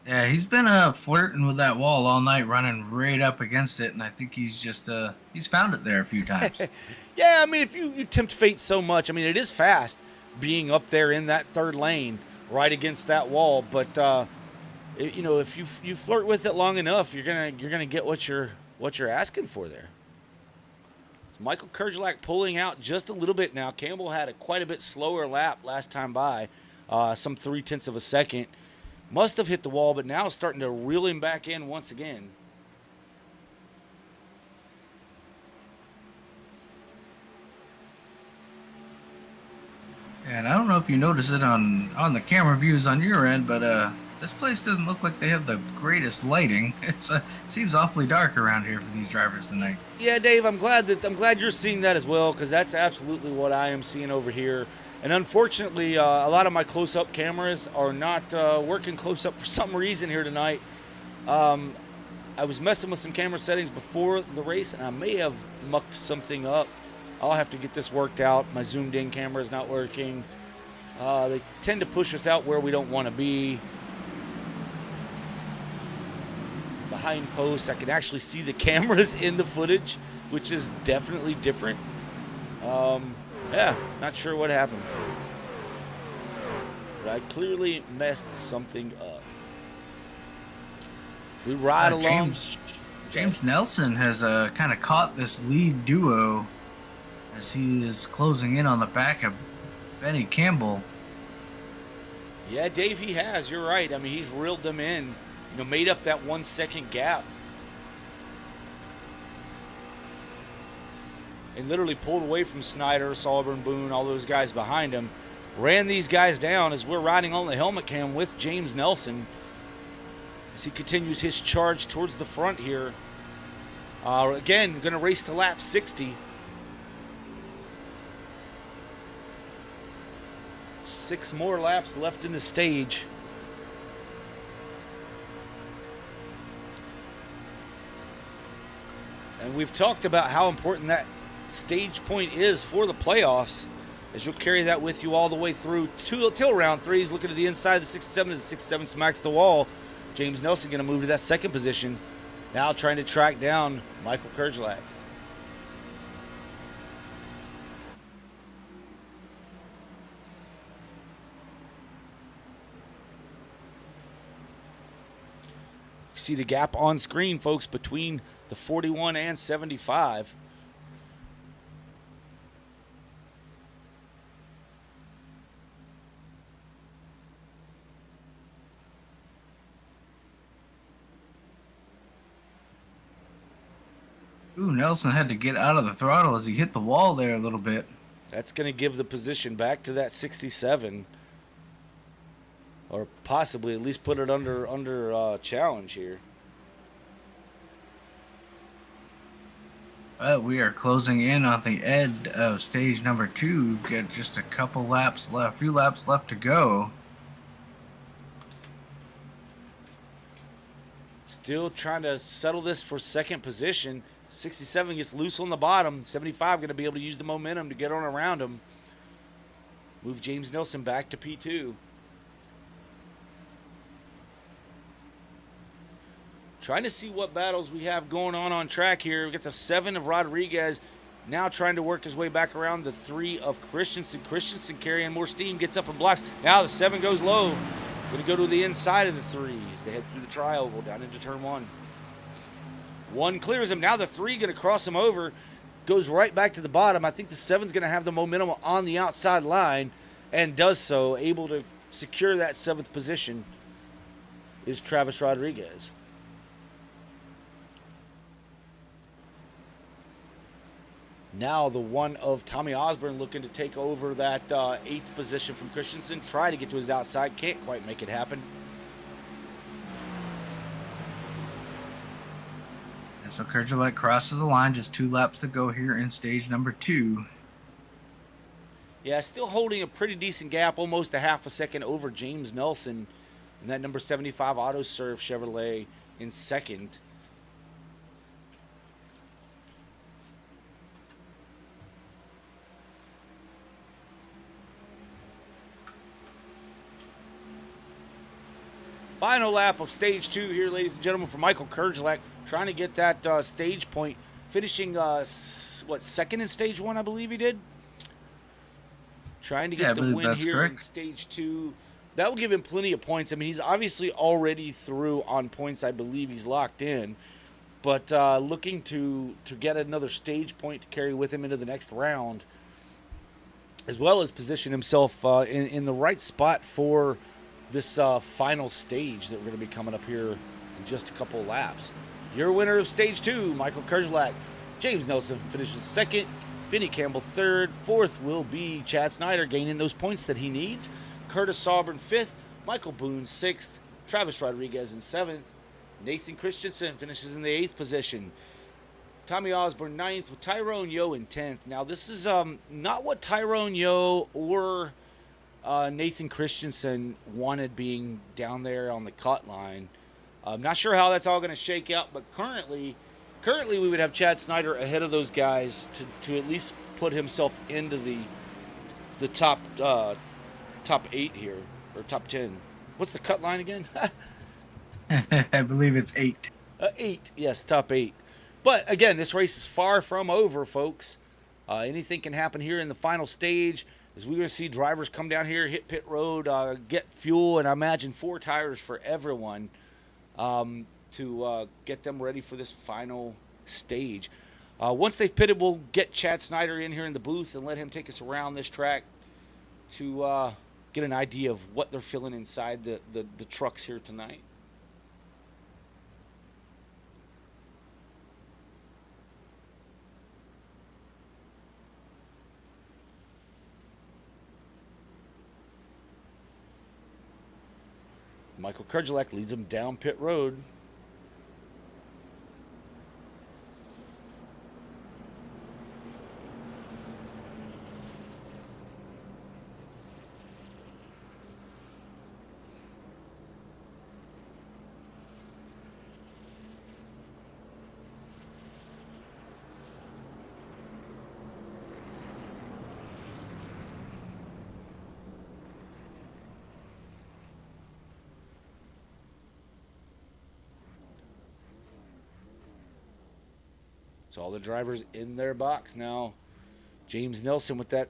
Yeah, he's been flirting with that wall all night, running right up against it, and I think he's just he's found it there a few times. Yeah, I mean, if you tempt fate so much, I mean, it is fast being up there in that third lane right against that wall, but you know, if you flirt with it long enough, you're gonna get what you're asking for there. So Michael Kurjalak pulling out just a little bit now. Campbell had quite a bit slower lap last time by, some 0.3 of a second. Must have hit the wall, but now starting to reel him back in once again. And I don't know if you notice it on the camera views on your end, but this place doesn't look like they have the greatest lighting. It's seems awfully dark around here for these drivers tonight. Yeah, Dave, I'm glad you're seeing that as well, because that's absolutely what I am seeing over here. And unfortunately, a lot of my close-up cameras are not working close-up for some reason here tonight. I was messing with some camera settings before the race, and I may have mucked something up. I'll have to get this worked out. My zoomed-in camera is not working. They tend to push us out where we don't want to be. Behind posts, I can actually see the cameras in the footage, which is definitely different. Yeah, not sure what happened. But I clearly messed something up. We ride along. James Nelson has kind of caught this lead duo as he is closing in on the back of Benny Campbell. Yeah, Dave, he has. You're right. I mean, he's reeled them in. You know, made up that 1 second gap. And literally pulled away from Snyder, Sauber, Boone, all those guys behind him. Ran these guys down as we're riding on the helmet cam with James Nelson as he continues his charge towards the front here. Again, going to race to lap 60. 6 more laps left in the stage. And we've talked about how important that stage point is for the playoffs, as you'll carry that with you all the way through till round 3. He's looking to the inside of the 67 as the 67 smacks the wall. James Nelson going to move to that second position, now trying to track down Michael Kurjalak. You see the gap on screen, folks, between the 41 and 75. Ooh, Nelson had to get out of the throttle as he hit the wall there a little bit. That's going to give the position back to that 67. Or possibly at least put it under challenge here. We are closing in on the end of stage number 2. Got just a couple laps left, few laps left to go. Still trying to settle this for second position. 67 gets loose on the bottom. 75 going to be able to use the momentum to get on around him. Move James Nelson back to P2. Trying to see what battles we have going on track here. We got the 7 of Rodriguez now trying to work his way back around the 3 of Christensen. Christensen carrying more steam, gets up and blocks. Now the 7 goes low. Going to go to the inside of the 3 as they head through the tri-oval down into turn 1. 1 clears him. Now the 3 going to cross him over. Goes right back to the bottom. I think the 7's going to have the momentum on the outside line and does so. Able to secure that 7th position is Travis Rodriguez. Now the 1 of Tommy Osborne looking to take over that 8th position from Christensen. Try to get to his outside. Can't quite make it happen. And so Kerjelek crosses the line. Just 2 laps to go here in stage number 2. Yeah, still holding a pretty decent gap. Almost a half a second over James Nelson. And that number 75 Auto Serve Chevrolet in second. Final lap of stage 2 here, ladies and gentlemen, for Michael Kerjelek, trying to get that stage point, finishing, second in stage 1, I believe he did? Trying to get the win here correct. In stage 2. That will give him plenty of points. I mean, he's obviously already through on points. I believe he's locked in. But looking to get another stage point to carry with him into the next round, as well as position himself in the right spot for this final stage that we're going to be coming up here in just a couple of laps. Your winner of stage 2, Michael Kerjelek. James Nelson finishes second. Benny Campbell third. Fourth will be Chad Snyder, gaining those points that he needs. Curtis Sauber fifth. Michael Boone sixth. Travis Rodriguez in seventh. Nathan Christensen finishes in the 8th position. Tommy Osborne 9th with Tyrone Yo in 10th. Now this is not what Tyrone Yo or Nathan Christensen wanted, being down there on the cut line. I'm not sure how that's all going to shake out, but currently we would have Chad Snyder ahead of those guys to at least put himself into the top 8 here, or top 10. What's the cut line again? I believe it's 8. 8, yes, top 8. But again, this race is far from over, folks. Anything can happen here in the final stage. As we're going to see drivers come down here, hit pit road, get fuel, and I imagine 4 tires for everyone to get them ready for this final stage. Once they've pitted, we'll get Chad Snyder in here in the booth and let him take us around this track to get an idea of what they're feeling inside the trucks here tonight. Michael Kerjelek leads him down pit road. So all the drivers in their box now. James Nelson with that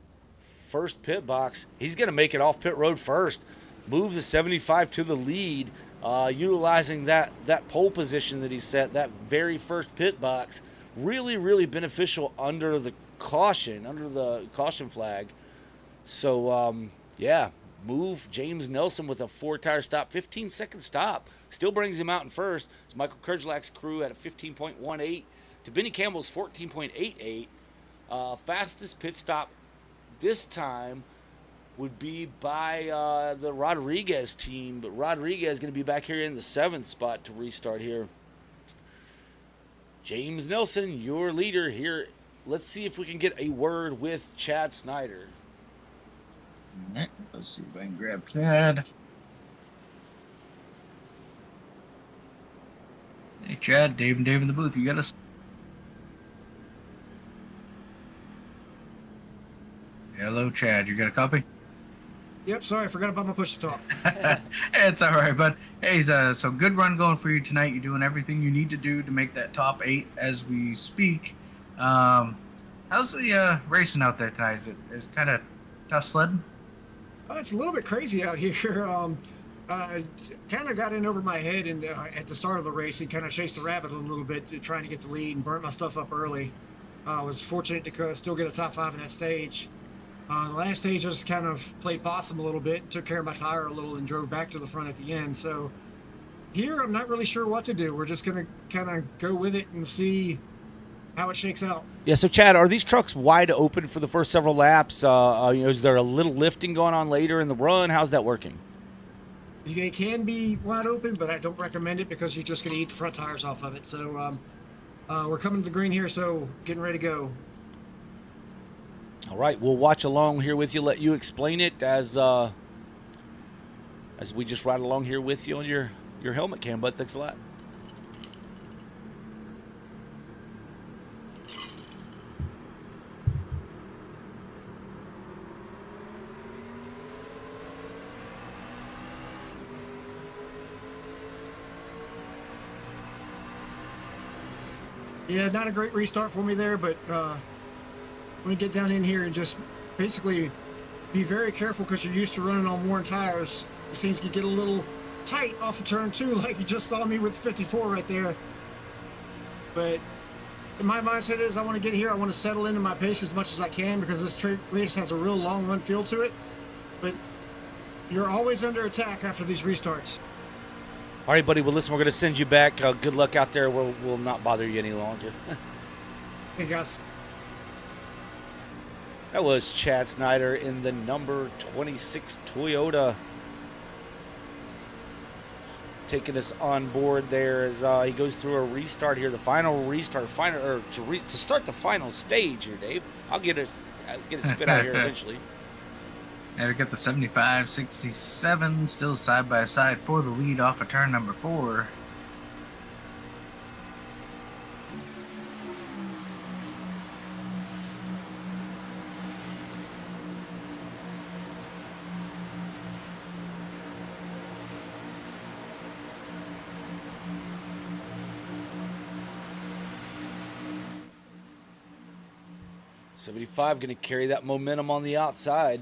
first pit box. He's going to make it off pit road first. Move the 75 to the lead, utilizing that pole position that he set, that very first pit box. Really, really beneficial under the caution flag. So, move James Nelson with a 4-tire stop, 15-second stop. Still brings him out in first. It's Michael Kerjelek's crew at a 15.18. To Benny Campbell's 14.88. Fastest pit stop this time would be by the Rodriguez team, but Rodriguez is going to be back here in the 7th spot to restart here. James Nelson, your leader here. Let's see if we can get a word with Chad Snyder. All right, let's see if I can grab Chad. Chad, Dave and Dave in the booth. You got us. Hello, Chad. You got a copy? Yep, sorry, I forgot about my push to talk. It's all right, bud. Hey, so good run going for you tonight. You're doing everything you need to do to make that top 8 as we speak. How's the racing out there tonight? Is it kind of tough sledding? It's a little bit crazy out here. Kind of got in over my head and at the start of the race and kind of chased the rabbit a little bit, trying to get the lead and burnt my stuff up early. I was fortunate to still get a top 5 in that stage. The last stage, I just kind of played possum a little bit, took care of my tire a little, and drove back to the front at the end. So here, I'm not really sure what to do. We're just going to kind of go with it and see how it shakes out. Yeah, so Chad, are these trucks wide open for the first several laps? Is there a little lifting going on later in the run? How's that working? They can be wide open, but I don't recommend it because you're just going to eat the front tires off of it. So we're coming to the green here, so getting ready to go. All right, we'll watch along here with you, let you explain it as we just ride along here with you on your helmet cam, bud. Thanks a lot. Yeah, not a great restart for me there, but I'm going to get down in here and just basically be very careful because you're used to running on worn tires. These things can get a little tight off of turn 2, like you just saw me with 54 right there. But my mindset is I want to get here. I want to settle into my pace as much as I can because this race has a real long run feel to it. But you're always under attack after these restarts. All right, buddy. Well, listen, we're going to send you back. Good luck out there. We'll not bother you any longer. Hey, guys. That was Chad Snyder in the number 26 Toyota. Taking us on board there as he goes through a restart here. The final restart, to start the final stage here, Dave. I'll get it spit out here eventually. Yeah, we got the 75-67 still side by side for the lead off of turn number 4. $75 going to carry that momentum on the outside.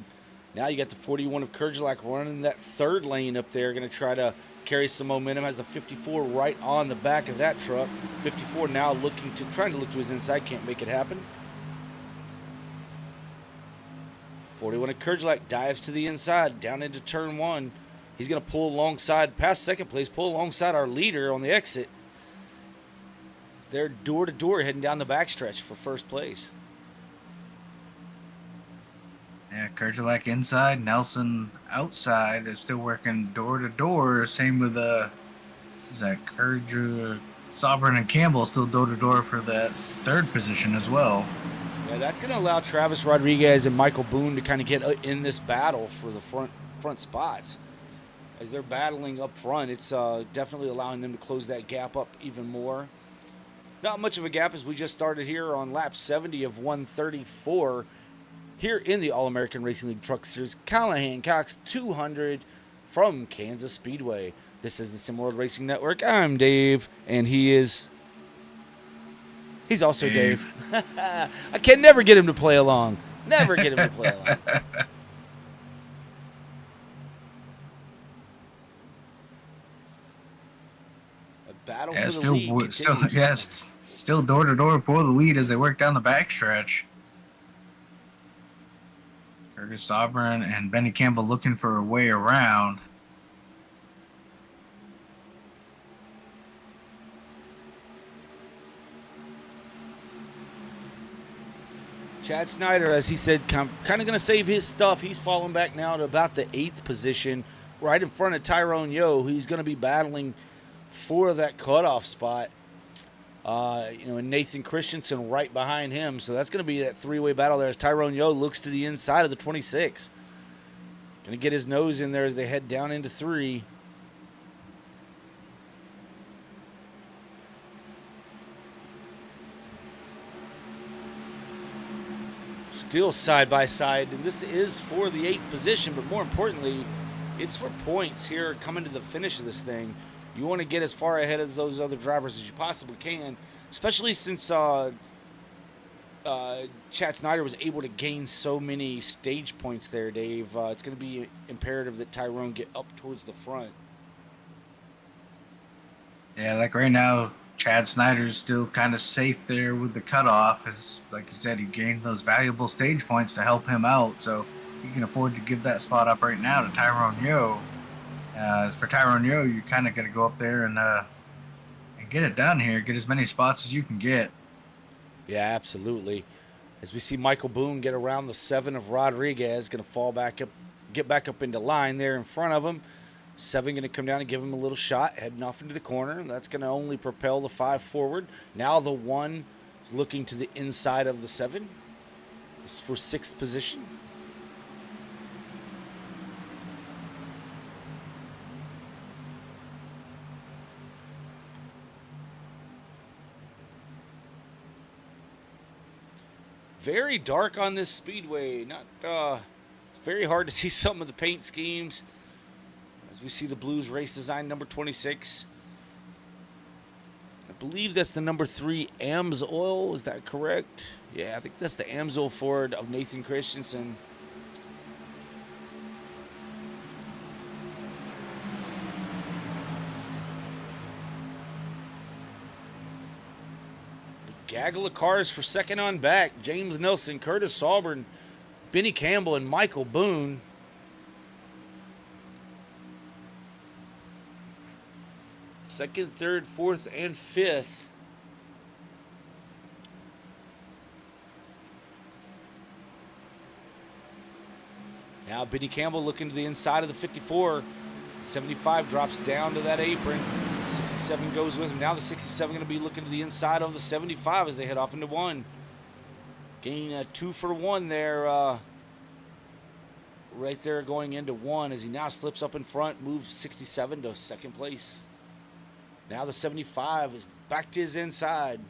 Now you got the 41 of Kurgelak running that third lane up there, going to try to carry some momentum. Has the 54 right on the back of that truck. 54 now trying to look to his inside, can't make it happen. 41 of Kurgelak dives to the inside, down into turn 1. He's going to pull alongside, past second place, pull alongside our leader on the exit. They're door to door heading down the backstretch for first place. Yeah, Kurgelak inside, Nelson outside. They're still working door to door. Same with Sobran and Campbell still door to door for that third position as well. Yeah, that's going to allow Travis Rodriguez and Michael Boone to kind of get in this battle for the front spots. As they're battling up front, it's definitely allowing them to close that gap up even more. Not much of a gap as we just started here on lap 70 of 134. Here in the All-American Racing League Truck Series, Callahan Cox 200 from Kansas Speedway. This is the SimWorld Racing Network. I'm Dave, and he's also Dave. I can never get him to play along. Never get him to play along. A battle for the lead continues. Still door to door for the lead as they work down the backstretch. Curtis Sobran and Benny Campbell looking for a way around. Chad Snyder, as he said, kind of going to save his stuff. He's falling back now to about the 8th position, right in front of Tyrone Yo. He's going to be battling for that cutoff spot. And Nathan Christensen right behind him. So that's going to be that three-way battle there as Tyrone Yo looks to the inside of the 26. Going to get his nose in there as they head down into 3. Still side by side, and this is for the 8th position, but more importantly, it's for points here coming to the finish of this thing. You want to get as far ahead of those other drivers as you possibly can, especially since Chad Snyder was able to gain so many stage points there, Dave. It's going to be imperative that Tyrone get up towards the front. Yeah, like right now, Chad Snyder's still kind of safe there with the cutoff. As like you said, he gained those valuable stage points to help him out, so he can afford to give that spot up right now to Tyrone Yo. As for Tyrone Yo, you kind of got to go up there and get it done here. Get as many spots as you can get. Yeah, absolutely. As we see Michael Boone get around the 7 of Rodriguez, going to fall back up, get back up into line there in front of him. 7 going to come down and give him a little shot, heading off into the corner. That's going to only propel the 5 forward. Now the 1 is looking to the inside of the 7. This is for 6th position. Very dark on this speedway. Not very hard to see some of the paint schemes. As we see the Blues race design number 26. I believe that's the number 3 AMSOIL. Is that correct? Yeah, I think that's the AMSOIL Ford of Nathan Christensen. Gaggle of cars for second on back. James Nelson, Curtis Sauburn, Benny Campbell, and Michael Boone. Second, third, fourth, and fifth. Now Benny Campbell looking to the inside of the 54. The 75 drops down to that apron. 67 goes with him. Now the 67 going to be looking to the inside of the 75 as they head off into 1. Gain a 2 for 1 there. Right there going into 1 as he now slips up in front, moves 67 to second place. Now the 75 is back to his inside.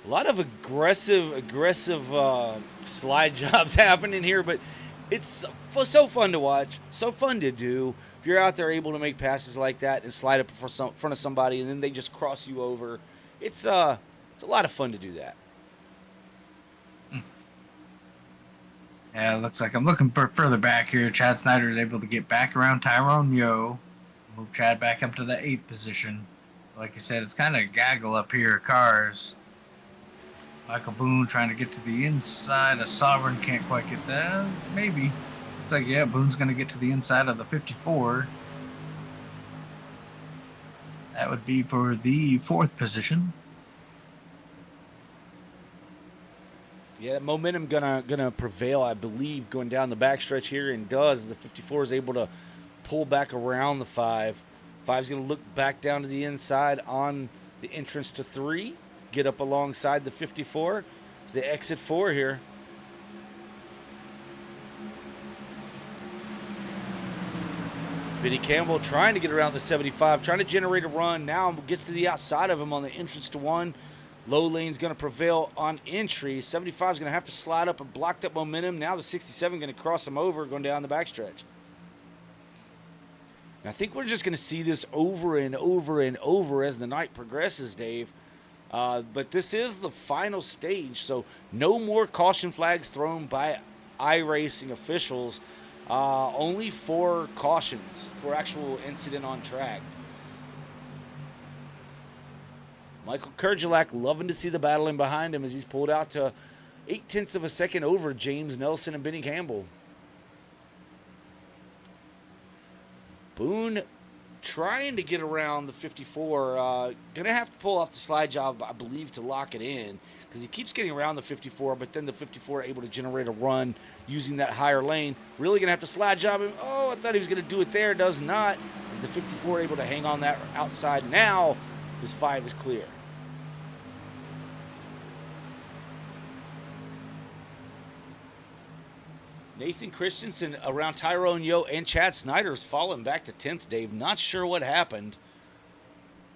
A lot of aggressive slide jobs happening here, but it's so fun to watch, so fun to do. If you're out there able to make passes like that and slide up in front of somebody and then they just cross you over, it's a lot of fun to do that. Yeah, it looks like I'm looking further back here. Chad Snyder is able to get back around Tyrone Yo. Move Chad back up to the 8th position. Like you said, it's kind of a gaggle up here, cars. Michael Boone trying to get to the inside. A Sovereign can't quite get that. Maybe. Looks like, yeah, Boone's going to get to the inside of the 54. That would be for the 4th position. Yeah, momentum gonna prevail, I believe, going down the backstretch here, and does. The 54 is able to pull back around the 5. 5's gonna look back down to the inside on the entrance to 3. Get up alongside the 54 as they exit 4 here. Benny Campbell trying to get around the 75, trying to generate a run. Now gets to the outside of him on the entrance to 1. Low lane's going to prevail on entry. 75 is going to have to slide up and block that momentum. Now the 67 going to cross him over going down the backstretch. And I think we're just going to see this over and over and over as the night progresses, Dave. But this is the final stage, so no more caution flags thrown by iRacing officials. Only 4 cautions for actual incident on track. Michael Kurgelak loving to see the battling behind him as he's pulled out to 0.8 of a second over James Nelson and Benny Campbell. Boone trying to get around the 54. Going to have to pull off the slide job, I believe, to lock it in because he keeps getting around the 54, but then the 54 able to generate a run using that higher lane. Really going to have to slide job him. Oh, I thought he was going to do it there. Does not. Is the 54 able to hang on that outside now? This 5 is clear. Nathan Christensen around Tyrone Yo and Chad Snyder's falling back to 10th, Dave. Not sure what happened.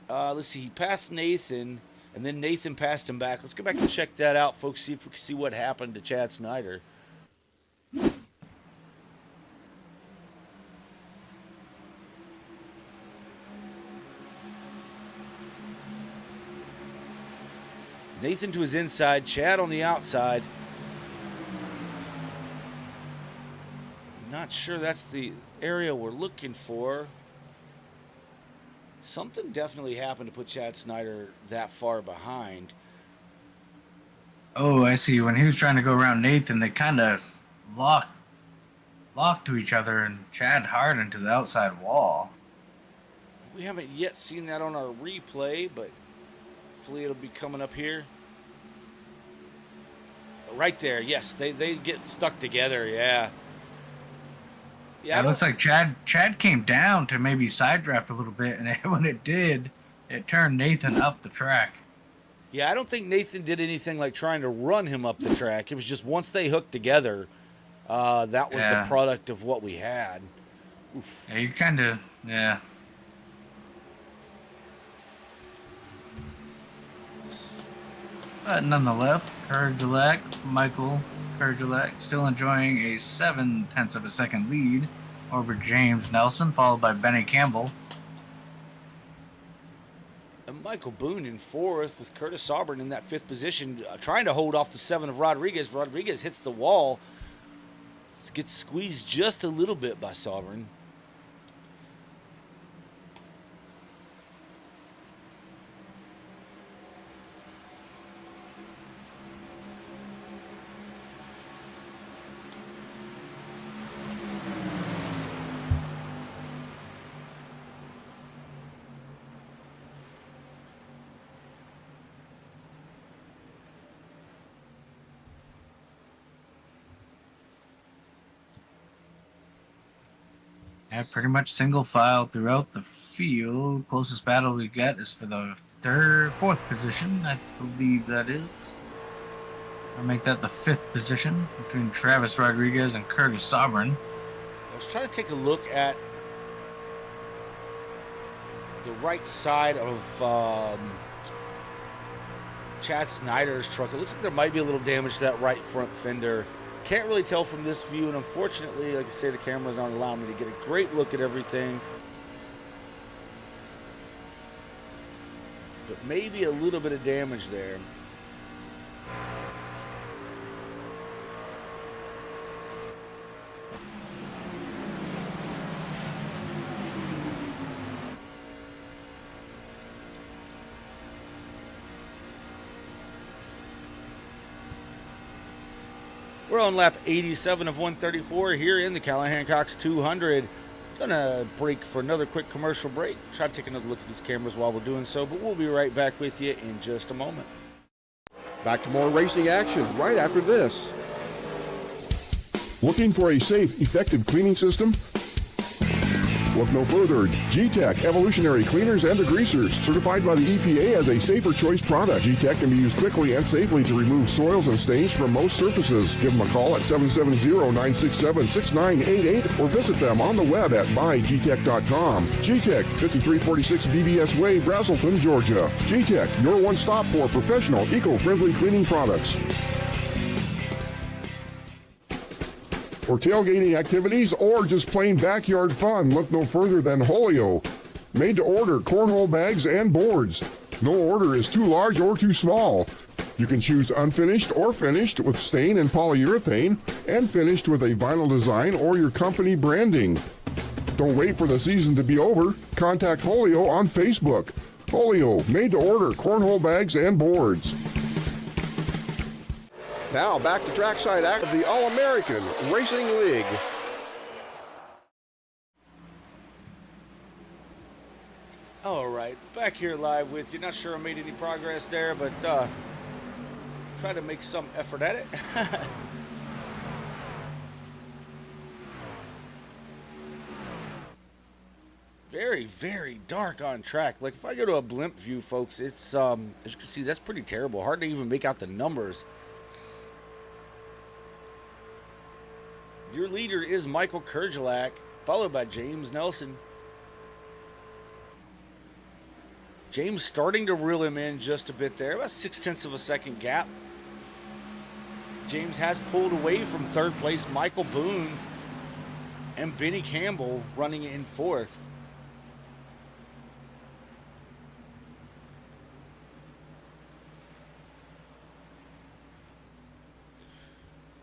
Let's see. He passed Nathan, and then Nathan passed him back. Let's go back and check that out, folks, see if we can see what happened to Chad Snyder. Nathan to his inside, Chad on the outside. Not sure that's the area we're looking for. Something definitely happened to put Chad Snyder that far behind. Oh, I see. When he was trying to go around Nathan, they kind of locked to each other, and Chad hard into the outside wall. We haven't yet seen that on our replay, but hopefully it'll be coming up here. Right there, yes, they get stuck together, yeah. Yeah, it looks like Chad came down to maybe side draft a little bit, and when it did, it turned Nathan up the track. Yeah, I don't think Nathan did anything like trying to run him up the track. It was just once they hooked together, that was the product of what we had. Oof. Yeah, you kind of, yeah. But nonetheless, Michael Kurgelak still enjoying a 0.7 of a second lead over James Nelson, followed by Benny Campbell. And Michael Boone in 4th with Curtis Auburn in that 5th position, trying to hold off the 7 of Rodriguez. Rodriguez hits the wall. Gets squeezed just a little bit by Sauber. Yeah, pretty much single file throughout the field. Closest battle we get is for the 4th position, I believe that is. I'll make that the 5th position between Travis Rodriguez and Curtis Sovereign. I was trying to take a look at the right side of Chad Snyder's truck. It looks like there might be a little damage to that right front fender. Can't really tell from this view, and unfortunately, like I say, the cameras aren't allowing me to get a great look at everything. But maybe a little bit of damage there. We're on lap 87 of 134 here in the Callahan Cox 200. Gonna break for another quick commercial break. Try to take another look at these cameras while we're doing so, but we'll be right back with you in just a moment. Back to more racing action right after this. Looking for a safe, effective cleaning system? Look no further. G-Tech Evolutionary Cleaners and Degreasers, certified by the EPA as a safer choice product. G-Tech can be used quickly and safely to remove soils and stains from most surfaces. Give them a call at 770-967-6988 or visit them on the web at buyGtech.com. G-Tech, 5346 BBS Way, Brazelton, Georgia. G-Tech, your one stop for professional, eco-friendly cleaning products. For tailgating activities or just plain backyard fun, look no further than Holio. Made to order cornhole bags and boards. No order is too large or too small. You can choose unfinished or finished with stain and polyurethane, and finished with a vinyl design or your company branding. Don't wait for the season to be over. Contact Holio on Facebook. Holio, made to order cornhole bags and boards. Now back to trackside act of the All-American Racing League. All right, back here live with you. Not sure I made any progress there, but try to make some effort at it. Very, very dark on track. Like if I go to a blimp view, folks, it's as you can see, that's pretty terrible. Hard to even make out the numbers. Your leader is Michael Kurgelak, followed by James Nelson. James starting to reel him in just a bit there, about 0.6 of a second gap. James has pulled away from third place Michael Boone and Benny Campbell running in fourth.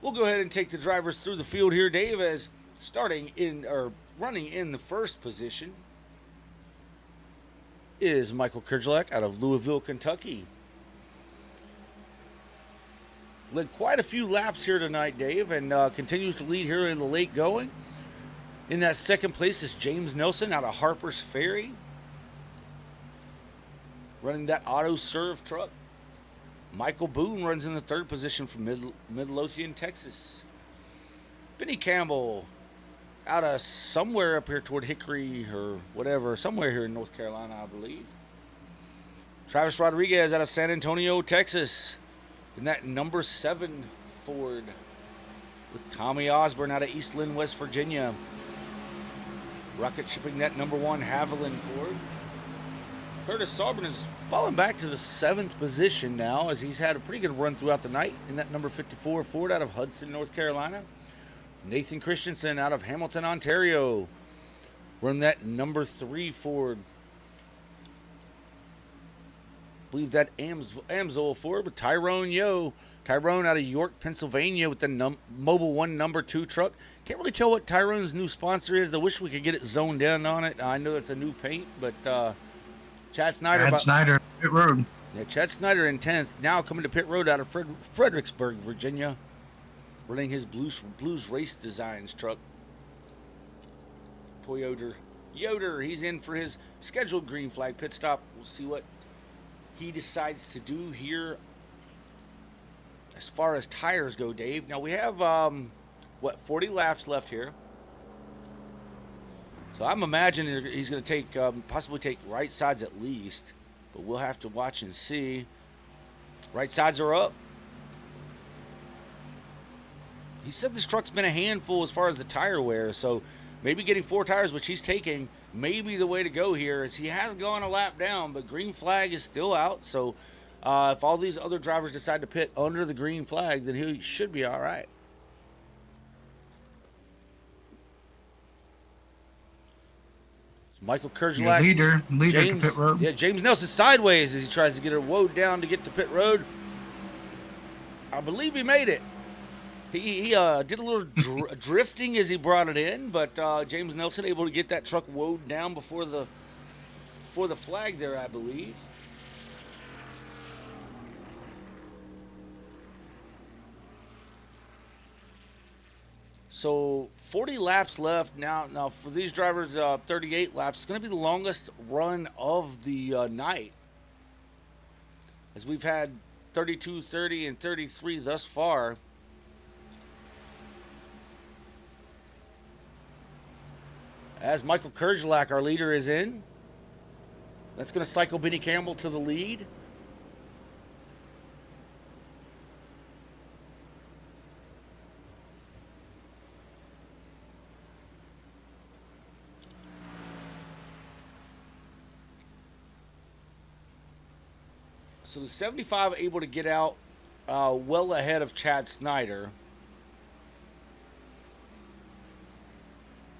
We'll go ahead and take the drivers through the field here, Dave, as running in the first position is Michael Kurgelak out of Louisville, Kentucky. Led quite a few laps here tonight, Dave, and continues to lead here in the late going. In that second place is James Nelson out of Harper's Ferry, running that auto serve truck. Michael Boone runs in the third position from Midlothian, Texas. Benny Campbell out of somewhere up here toward Hickory or whatever, somewhere here in North Carolina, I believe. Travis Rodriguez out of San Antonio, Texas, in that number 7 Ford, with Tommy Osborne out of East Lynn, West Virginia. Rocket shipping that number 1 Haviland Ford. Curtis Sauber is falling back to the 7th position now, as he's had a pretty good run throughout the night in that number 54 Ford out of Hudson, North Carolina. Nathan Christensen out of Hamilton, Ontario, run that number 3 Ford. I believe that Amsoil Ford with Tyrone out of York, Pennsylvania, with the Mobile 1 number 2 truck. Can't really tell what Tyrone's new sponsor is. I wish we could get it zoned in on it. I know it's a new paint, but Chad Snyder, Pit Road. Yeah, Chad Snyder in 10th, now coming to pit road out of Fredericksburg, Virginia, running his Blues Race Designs truck. Toyota Yoder, he's in for his scheduled green flag pit stop. We'll see what he decides to do here as far as tires go, Dave. Now we have 40 laps left here. So I'm imagining he's going to take possibly take right sides at least, but we'll have to watch and see. Right sides are up. He said this truck's been a handful as far as the tire wear, so maybe getting 4 tires, which he's taking, may be the way to go here, as he has gone a lap down, but green flag is still out. So if all these other drivers decide to pit under the green flag, then he should be all right. Michael Kurgelak, leader James, to pit road. Yeah, James Nelson sideways as he tries to get a woad down to get to pit road. I believe he made it. He did a little drifting as he brought it in, but James Nelson able to get that truck woad down before the flag there, I believe. So 40 laps left now for these drivers. 38 laps. It's going to be the longest run of the night, as we've had 32, 30, and 33 thus far. As Michael Kurgelak, our leader, is in. That's going to cycle Benny Campbell to the lead. So the 75 able to get out well ahead of Chad Snyder.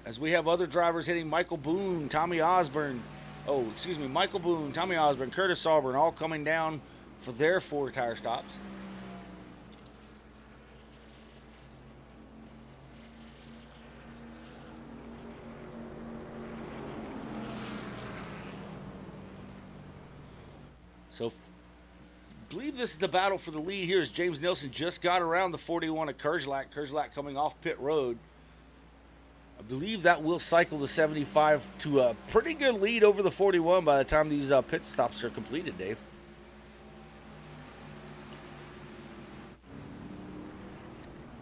As we have other drivers hitting Michael Boone, Tommy Osborne. Michael Boone, Tommy Osborne, Curtis Auburn, all coming down for their 4 tire stops. So I believe this is the battle for the lead here, as James Nelson just got around the 41 of Kurgelak. Kurgelak coming off pit road. I believe that will cycle the 75 to a pretty good lead over the 41 by the time these pit stops are completed, Dave.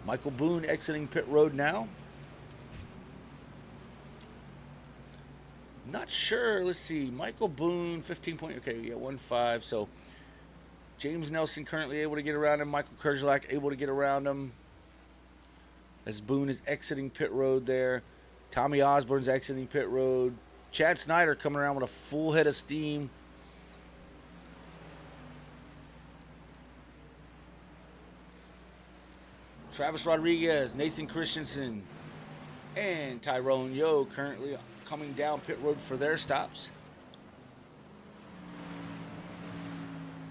Michael Boone exiting pit road now. Not sure. Let's see. Michael Boone, 15 point. Okay, yeah, 1-5. So James Nelson currently able to get around him. Michael Kurgelak able to get around him. as Boone is exiting pit road there. Tommy Osborne's exiting pit road. Chad Snyder coming around with a full head of steam. Travis Rodriguez, Nathan Christensen, and Tyrone Yo currently coming down pit road for their stops.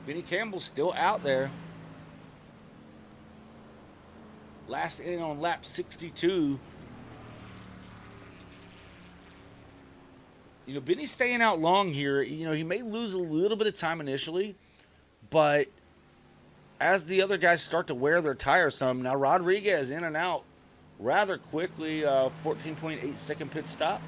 Benny Campbell still out there. Last in on lap 62. You know, Benny's staying out long here. You know, he may lose a little bit of time initially, but as the other guys start to wear their tires some, now Rodriguez in and out rather quickly, 14.8 second pit stop.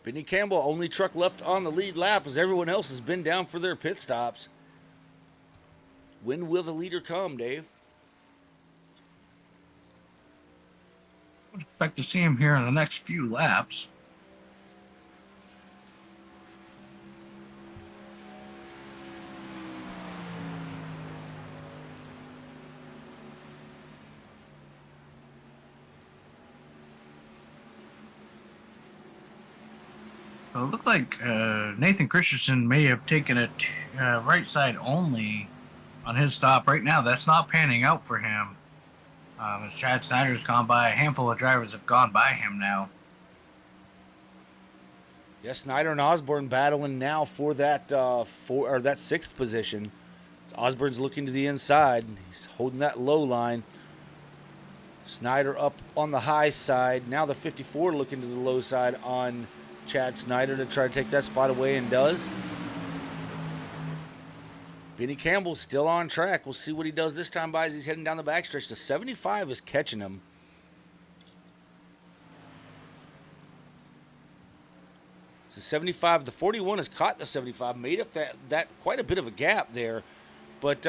Benny Campbell, only truck left on the lead lap as everyone else has been down for their pit stops. When will the leader come, Dave? I would expect to see him here in the next few laps. So it looked like Nathan Christensen may have taken it right side only on his stop. Right now, that's not panning out for him. As Chad Snyder's gone by, a handful of drivers have gone by him now. Yes, Snyder and Osborne battling now for that that sixth position. Osborne's looking to the inside. He's holding that low line. Snyder up on the high side. Now the 54 looking to the low side on Chad Snyder to try to take that spot away, and does. Benny Campbell still on track. We'll see what he does this time by as he's heading down the backstretch. The 75 is catching him. So 75, the 41 has caught the 75, made up that quite a bit of a gap there. But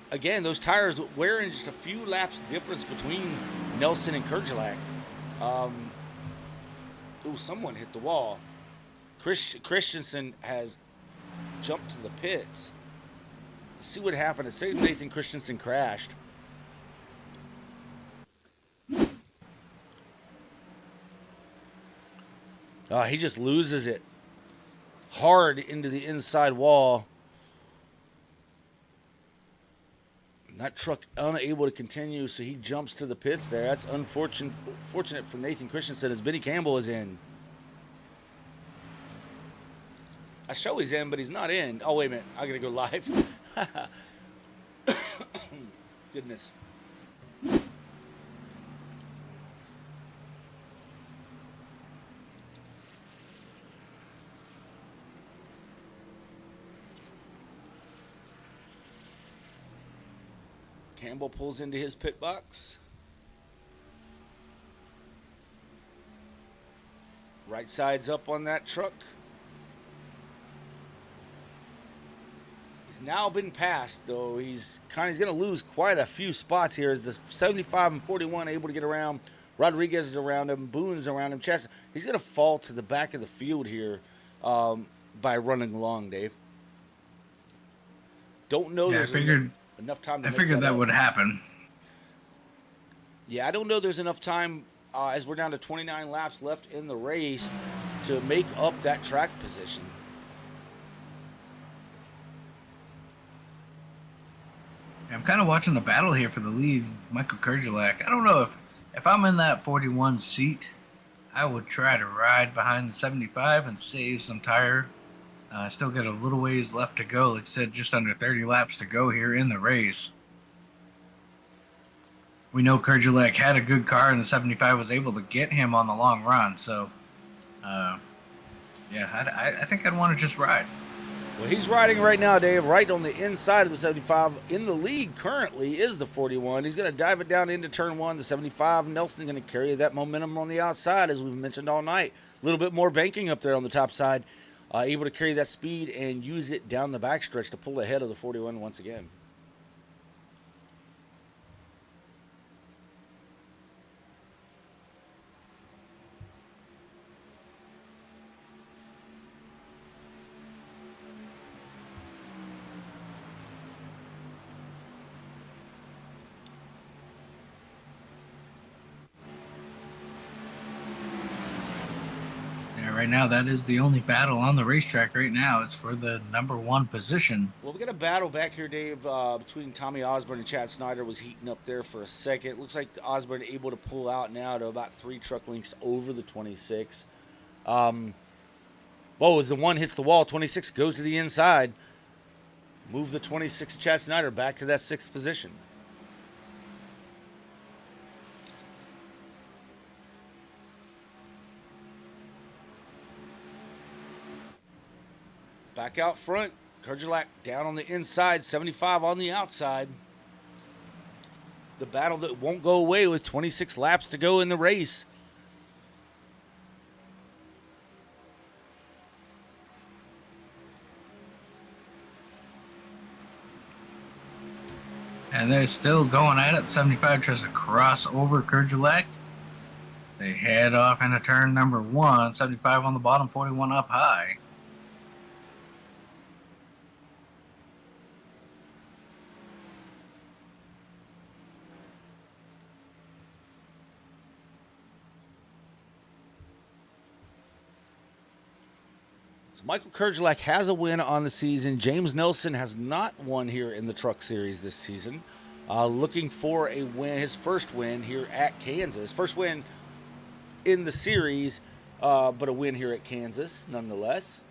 again, those tires wearing just a few laps difference between Nelson and Kerjelak. Someone hit the wall. Christensen has jumped to the pits. Let's see what happened. It said Nathan Christensen crashed. He just loses it hard into the inside wall. That truck unable to continue, so he jumps to the pits there. That's fortunate for Nathan Christensen as Benny Campbell is in. I show he's in, but he's not in. Oh, wait a minute. I got to go live. Goodness. Campbell pulls into his pit box. Right side's up on that truck. He's now been passed, though. He's going to lose quite a few spots here as the 75 and 41 able to get around. Rodriguez is around him. Boone's around him. Chester. He's going to fall to the back of the field here by running along, Dave. Don't know. Yeah, there's enough time to I figured that would happen. Yeah, I don't know there's enough time as we're down to 29 laps left in the race to make up that track position. I'm kind of watching the battle here for the lead, Michael Kerjelak. I don't know if I'm in that 41 seat, I would try to ride behind the 75 and save some tire. Still got a little ways left to go. Like I said, just under 30 laps to go here in the race. We know Kerjelak had a good car, and the 75 was able to get him on the long run. So, I think I'd want to just ride. Well, he's riding right now, Dave, right on the inside of the 75. In the lead currently is the 41. He's going to dive it down into turn one. The 75, Nelson's going to carry that momentum on the outside, as we've mentioned all night. A little bit more banking up there on the top side. Able to carry that speed and use it down the backstretch to pull ahead of the 41 once again. right now, that is the only battle on the racetrack right now. It's for the number 1 position. Well, we got a battle back here, Dave, between Tommy Osborne and Chad Snyder. Was heating up there for a second. It looks like Osborne able to pull out now to about 3 truck lengths over the 26. As the one hits the wall, 26 goes to the inside. Move the 26 Chad Snyder back to that 6th position. Back out front, Kerjelak down on the inside, 75 on the outside. The battle that won't go away with 26 laps to go in the race. And they're still going at it. 75 tries to cross over Kerjelak. They head off into turn number 1. 75 on the bottom, 41 up high. Michael Kerjelak has a win on the season. James Nelson has not won here in the Truck Series this season. Looking for a win, his first win here at Kansas. First win in the series, but a win here at Kansas nonetheless.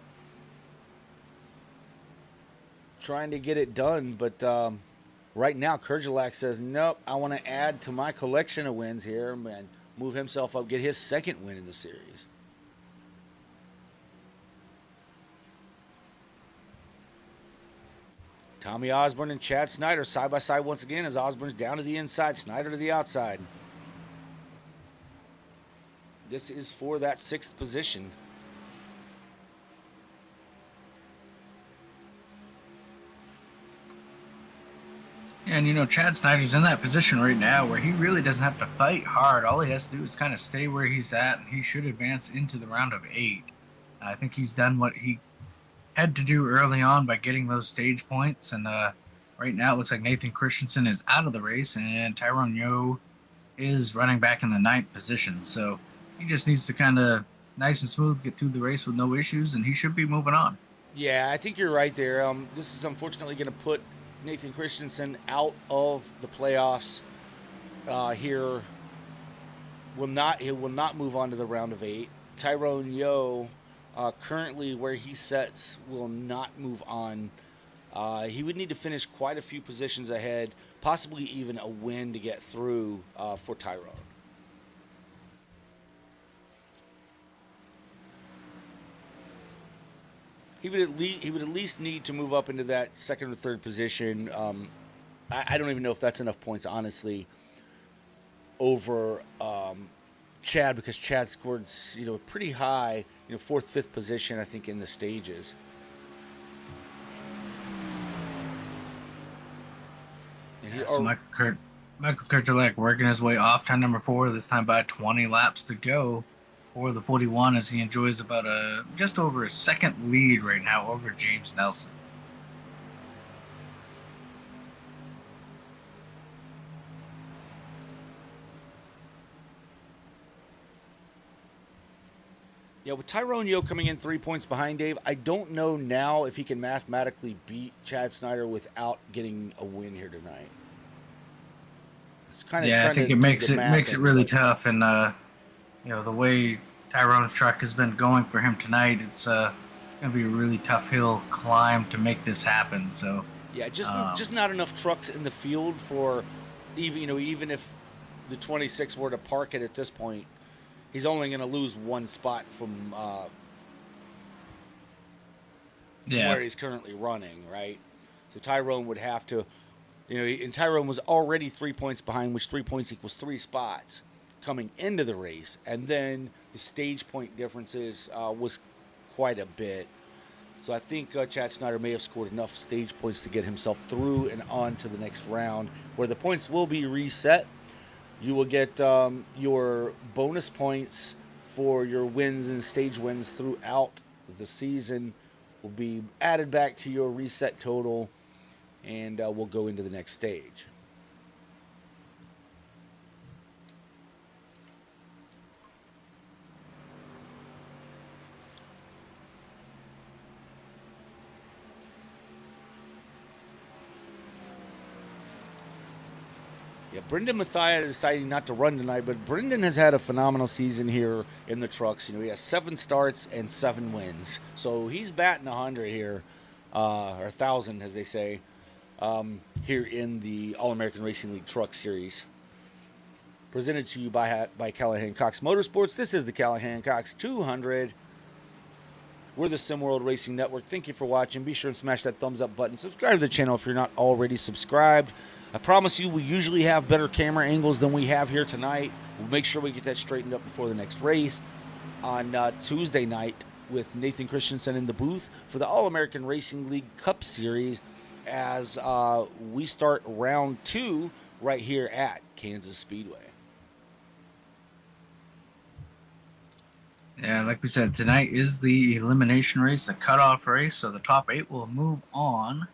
Trying to get it done, but right now Kerjelak says, nope, I want to add to my collection of wins here and move himself up, get his second win in the series. Tommy Osborne and Chad Snyder side by side once again as Osborne's down to the inside, Snyder to the outside. This is for that 6th position. And, Chad Snyder's in that position right now where he really doesn't have to fight hard. All he has to do is kind of stay where he's at, and he should advance into the round of 8. I think he's done what he had to do early on by getting those stage points, and right now it looks like Nathan Christensen is out of the race and Tyrone Yo is running back in the 9th position. So he just needs to kind of nice and smooth get through the race with no issues, and he should be moving on. Yeah, I think you're right there. This is unfortunately going to put Nathan Christensen out of the playoffs here. He will not move on to the round of 8. Tyrone Yo, currently where he sets, will not move on. He would need to finish quite a few positions ahead, possibly even a win to get through for Tyrone. He would at least need to move up into that 2nd or 3rd position. I don't even know if that's enough points, honestly, over Chad, because Chad scored pretty high, 4th, 5th position, I think, in the stages. And so Michael Kerjelak working his way off turn number 4, this time by 20 laps to go for the 41, as he enjoys about just over a 2nd lead right now over James Nelson. Yeah, with Tyrone Yo coming in 3 points behind Dave, I don't know now if he can mathematically beat Chad Snyder without getting a win here tonight. It's kind of I think it makes it really tough, and the way Tyrone's truck has been going for him tonight, it's going to be a really tough hill climb to make this happen. So yeah, just not enough trucks in the field for even if the 26 were to park it at this point. He's only going to lose 1 spot from where he's currently running, right? So Tyrone would have to, and Tyrone was already 3 points behind, which 3 points equals 3 spots coming into the race. And then the stage point differences was quite a bit. So I think Chad Snyder may have scored enough stage points to get himself through and on to the next round, where the points will be reset. You will get your bonus points for your wins and stage wins throughout the season will be added back to your reset total, and we'll go into the next stage. Yeah, Brendan Mathia deciding not to run tonight, but Brendan has had a phenomenal season here in the trucks. He has 7 starts and 7 wins, so he's batting 100 here, or 1,000 as they say, here in the All-American Racing League Truck Series. Presented to you by Callahan Cox Motorsports. This is the Callahan Cox 200. We're the SimWorld Racing Network. Thank you for watching. Be sure and smash that thumbs up button. Subscribe to the channel if you're not already subscribed. I promise you, we usually have better camera angles than we have here tonight. We'll make sure we get that straightened up before the next race on Tuesday night with Nathan Christensen in the booth for the All-American Racing League Cup Series as we start round 2 right here at Kansas Speedway. Yeah, like we said, tonight is the elimination race, the cutoff race, so the top 8 will move on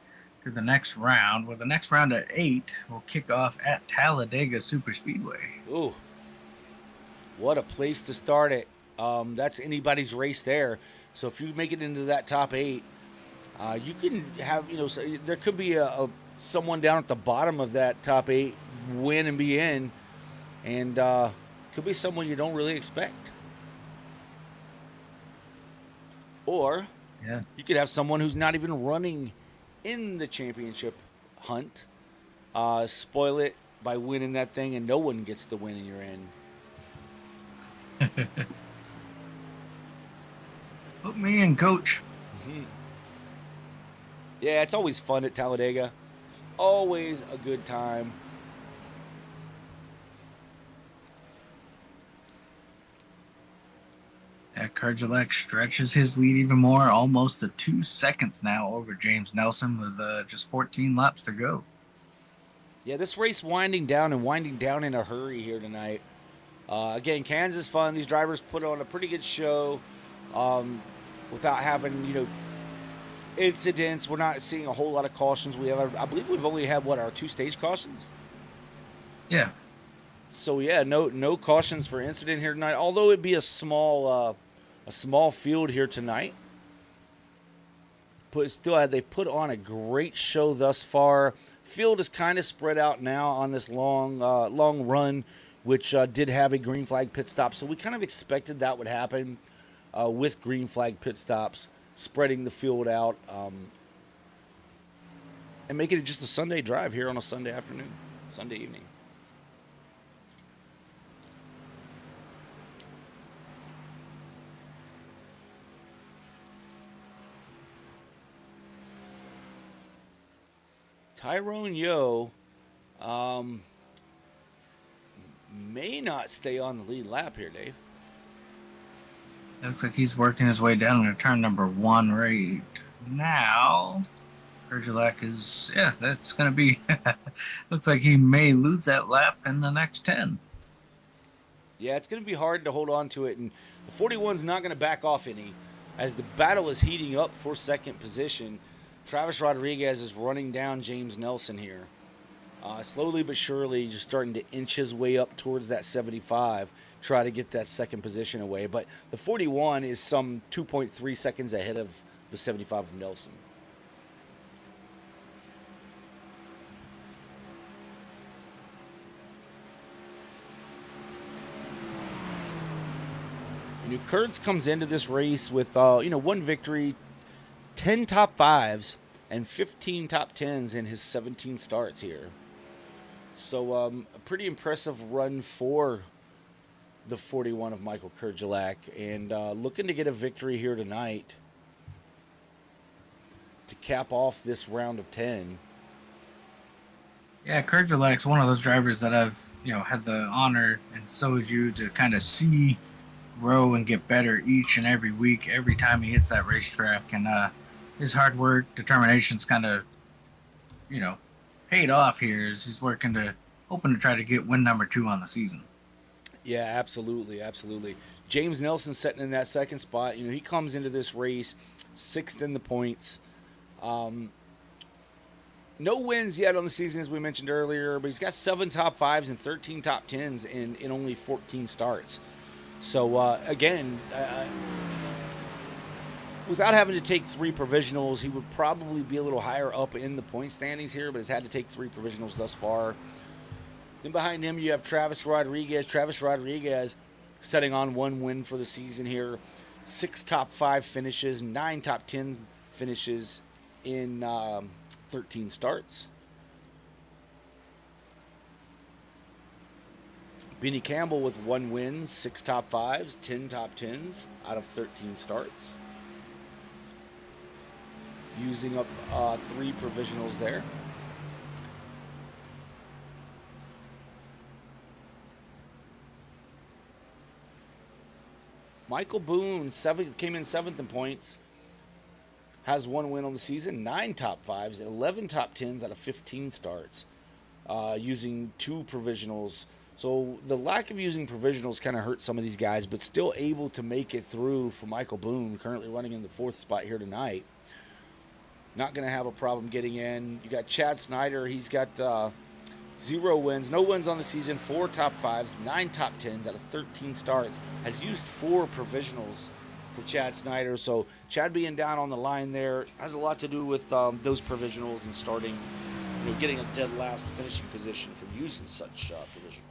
to the next round, where the next round at 8 will kick off at Talladega Super Speedway. Ooh, what a place to start it. That's anybody's race there. So if you make it into that top 8, you can have, there could be someone down at the bottom of that top 8 win and be in, and could be someone you don't really expect. Or you could have someone who's not even running in the championship hunt, spoil it by winning that thing, and no one gets the win and you're in. Put me in, coach. Mm-hmm. Yeah, it's always fun at Talladega. Always a good time. Kerjelek stretches his lead even more, almost to 2 seconds now over James Nelson with just 14 laps to go. Yeah, this race winding down in a hurry here tonight. Again, Kansas fun. These drivers put on a pretty good show without having, incidents. We're not seeing a whole lot of cautions. I believe we've only had, our 2 stage cautions? Yeah. So, yeah, no cautions for incident here tonight, although it'd be a small field here tonight. But still, they put on a great show thus far. Field is kind of spread out now on this long run, which did have a green flag pit stop. So we kind of expected that would happen with green flag pit stops, spreading the field out and making it just a Sunday drive here on a Sunday afternoon, Sunday evening. Tyrone Yo may not stay on the lead lap here, Dave. It looks like he's working his way down to turn number 1 right now. Kerjelek is, that's going to be, looks like he may lose that lap in the next 10. Yeah, it's going to be hard to hold on to it, and the 41's not going to back off any. As the battle is heating up for second position, Travis Rodriguez is running down James Nelson here. Slowly but surely, just starting to inch his way up towards that 75, try to get that second position away. But the 41 is some 2.3 seconds ahead of the 75 of Nelson. Kurtz comes into this race with 1 victory, 10 top 5s, and 15 top 10s in his 17 starts here. So a pretty impressive run for the 41 of Michael Kerjelek, and looking to get a victory here tonight to cap off this round of 10. Yeah, Kerjelek's one of those drivers that I've had the honor, and so is you, to kind of see grow and get better each and every week, every time he hits that racetrack. And his hard work, determination's kind of, paid off here as he's hoping to try to get win number 2 on the season. Yeah, absolutely. James Nelson sitting in that second spot. He comes into this race 6th in the points. No wins yet on the season, as we mentioned earlier, but he's got 7 top 5s and 13 top 10s in only 14 starts. So, again, without having to take 3 provisionals, he would probably be a little higher up in the point standings here, but has had to take 3 provisionals thus far. Then behind him, you have Travis Rodriguez. Travis Rodriguez setting on 1 win for the season here. 6 top 5 finishes, 9 top 10 finishes in 13 starts. Benny Campbell with 1 win, 6 top 5s, 10 top 10s out of 13 starts. Using up 3 provisionals there. Michael Boone came in 7th in points. Has 1 win on the season, 9 top 5s, 11 top 10s out of 15 starts. Using 2 provisionals. So the lack of using provisionals kind of hurt some of these guys, but still able to make it through for Michael Boone, currently running in the 4th spot here tonight. Not going to have a problem getting in. You got Chad Snyder. He's got 0 wins, no wins on the season, 4 top 5s, 9 top 10s out of 13 starts. Has used 4 provisionals for Chad Snyder. So Chad being down on the line there has a lot to do with those provisionals and starting, getting a dead last finishing position for using such provisionals.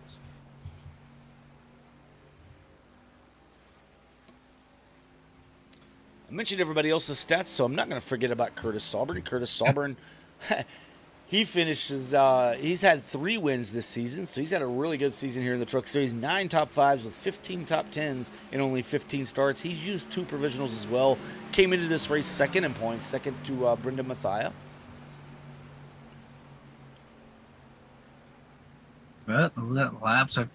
I mentioned everybody else's stats, so I'm not going to forget about Curtis Sauburn. Curtis Sauburn, he finishes, he's had 3 wins this season, so he's had a really good season here in the Truck Series. 9 top 5s with 15 top 10s in only 15 starts. He's used 2 provisionals as well. Came into this race 2nd in points, 2nd to Brendan Mathia. Well, the laps are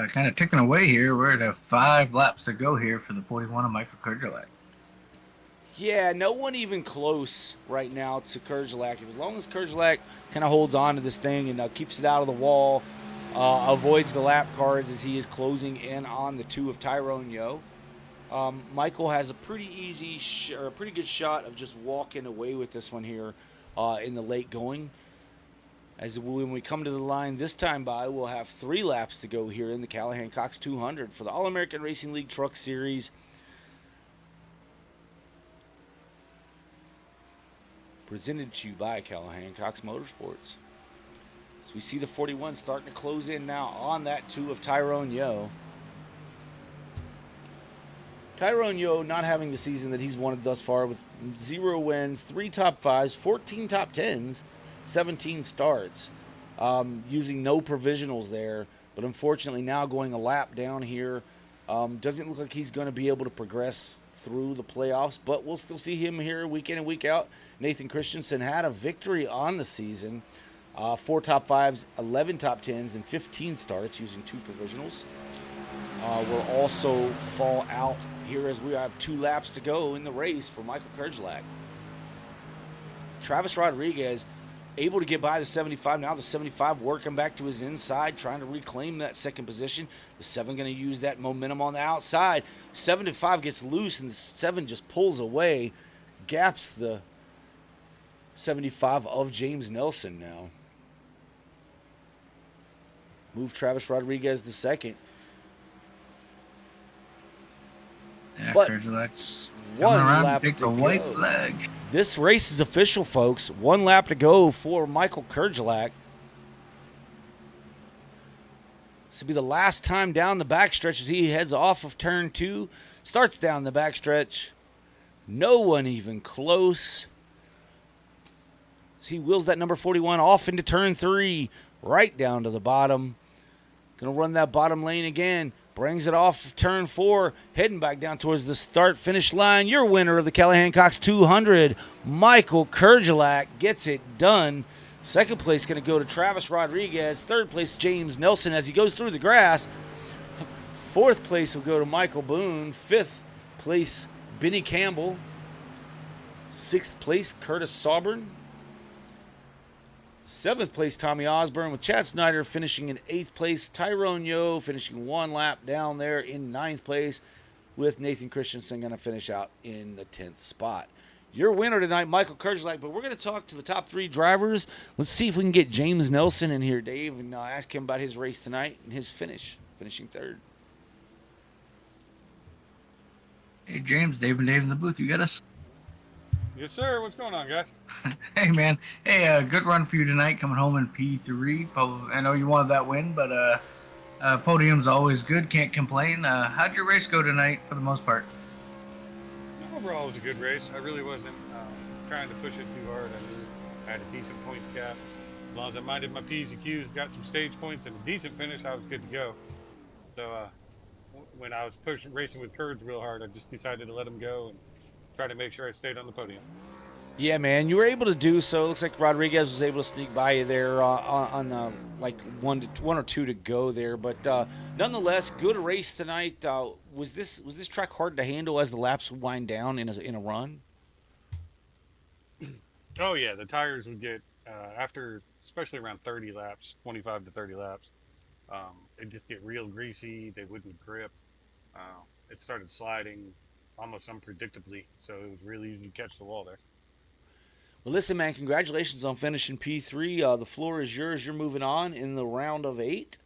kind of ticking away here. We're at 5 laps to go here for the 41 of Michael Kurgelak. Yeah, no one even close right now to Kurgelak. As long as Kurgelak kind of holds on to this thing and keeps it out of the wall, avoids the lap cars as he is closing in on the 2 of Tyrone Yo. Michael has a pretty easy or a pretty good shot of just walking away with this one here in the late going. As when we come to the line this time by, we'll have 3 laps to go here in the Callahan Cox 200 for the All-American Racing League Truck Series. Presented to you by Callahan Cox Motorsports. So we see the 41 starting to close in now on that 2 of Tyrone Yo. Tyrone Yo not having the season that he's wanted thus far with 0 wins, 3 top 5s, 14 top 10s, 17 starts. Using no provisionals there, but unfortunately now going a lap down here. Doesn't look like he's going to be able to progress through the playoffs, but we'll still see him here week in and week out. Nathan Christensen had a victory on the season. 4 top 5s, 11 top 10s, and 15 starts using 2 provisionals. Will also fall out here as we have 2 laps to go in the race for Michael Kurgelak. Travis Rodriguez able to get by the 75. Now the 75 working back to his inside, trying to reclaim that 2nd position. The 7 going to use that momentum on the outside. 75 gets loose, and the 7 just pulls away, gaps the 75 of James Nelson now. Move Travis Rodriguez the 2nd. Yeah, But Kurgelak's one coming around lap to take to the white go. flag. This race is official, folks. 1 lap to go for Michael Kurgelak. This will be the last time down the backstretch as he heads off of turn 2. Starts down the backstretch. No one even close. As he wheels that number 41 off into turn 3. Right down to the bottom. Going to run that bottom lane again. Brings it off of turn 4, heading back down towards the start-finish line. Your winner of the Callahan Cox 200, Michael Kurgelak, gets it done. 2nd place going to go to Travis Rodriguez. 3rd place, James Nelson, as he goes through the grass. 4th place will go to Michael Boone. 5th place, Benny Campbell. 6th place, Curtis Sauburn. 7th place, Tommy Osborne, with Chad Snyder finishing in 8th place. Tyrone Yo finishing 1 lap down there in 9th place, with Nathan Christensen going to finish out in the 10th spot. Your winner tonight, Michael Kurgelak, but we're going to talk to the top 3 drivers. Let's see if we can get James Nelson in here, Dave, and ask him about his race tonight and his finishing 3rd. Hey, James, Dave and Dave in the booth. You got us? Yes, sir. What's going on, guys? Hey, man. Hey, good run for you tonight, coming home in P3. I know you wanted that win, but podium's always good. Can't complain. How'd your race go tonight, for the most part? Overall, it was a good race. I really wasn't trying to push it too hard. I knew I had a decent points gap. As long as I minded my P's and Q's, got some stage points and a decent finish, I was good to go. So when I was racing with Kurds real hard, I just decided to let him go and try to make sure I stayed on the podium. Yeah, man, you were able to do so. It looks like Rodriguez was able to sneak by you there on like one or two to go there, but nonetheless, good race tonight. Was this track hard to handle as the laps would wind down in a run? Oh yeah, the tires would get after, especially around 30 laps, 25 to 30 laps. It'd just get real greasy. They wouldn't grip. It started sliding almost unpredictably, so it was really easy to catch the wall there. Well, listen, man, congratulations on finishing P3. The floor is yours. You're moving on in the round of 8.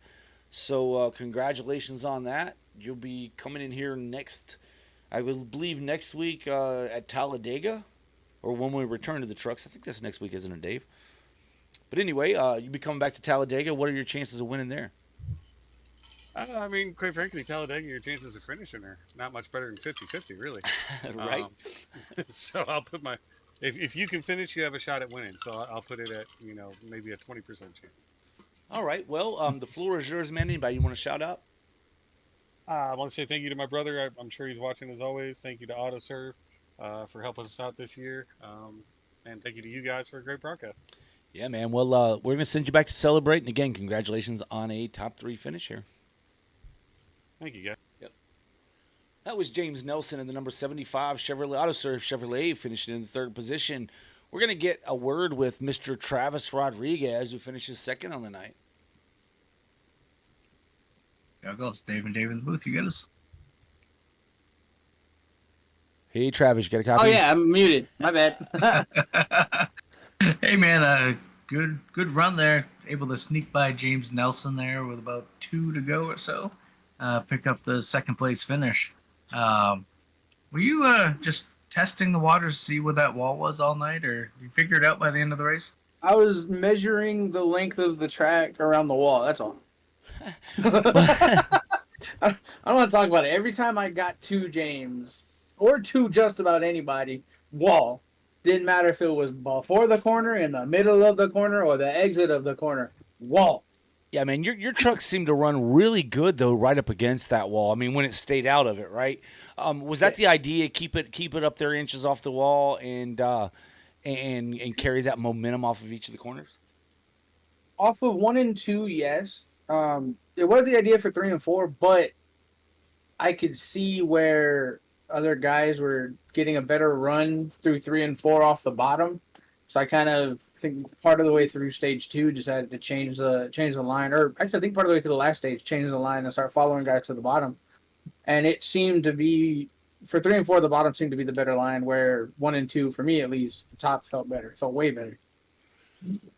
So congratulations on that. You'll be coming in here I believe next week at Talladega, or when we return to the trucks. I think that's next week, isn't it, Dave? But anyway, you'll be coming back to Talladega. What are your chances of winning there? I mean, quite frankly, Talladega, your chances of finishing are not much better than 50-50, really. Right. So I'll put if you can finish, you have a shot at winning. So I'll put it at, maybe a 20% chance. All right. Well, the floor is yours, man. Anybody you want to shout out? I want to say thank you to my brother. I'm sure he's watching as always. Thank you to AutoServe for helping us out this year. And thank you to you guys for a great broadcast. Yeah, man. Well, we're going to send you back to celebrate. And again, congratulations on a top 3 finish here. Thank you, guys. Yep. That was James Nelson in the number 75 Chevrolet AutoServe Chevrolet, finishing in the 3rd position. We're going to get a word with Mr. Travis Rodriguez, who finishes 2nd on the night. There goes Dave in the booth. You get us? Hey, Travis, you got a copy? Oh, yeah, I'm muted. My bad. Hey, man, good run there. Able to sneak by James Nelson there with about 2 to go or so. Pick up the 2nd place finish. Were you just testing the waters to see what that wall was all night, or did you figure it out by the end of the race? I was measuring the length of the track around the wall. That's all. I don't want to talk about it. Every time I got to James, or to just about anybody, wall. Didn't matter if it was before the corner, in the middle of the corner, or the exit of the corner. Wall. Yeah, man, your truck seemed to run really good, though, right up against that wall. I mean, when it stayed out of it, right? Was that the idea, keep it up there inches off the wall and carry that momentum off of each of the corners? Off of 1 and 2, yes. It was the idea for 3 and 4, but I could see where other guys were getting a better run through 3 and 4 off the bottom. So I kind of think part of the way through stage 2 decided to change the line, or actually I think part of the way through the last stage, change the line and start following guys to the bottom. And it seemed to be, for 3 and 4, the bottom seemed to be the better line, where 1 and 2, for me at least, the top felt better, felt way better.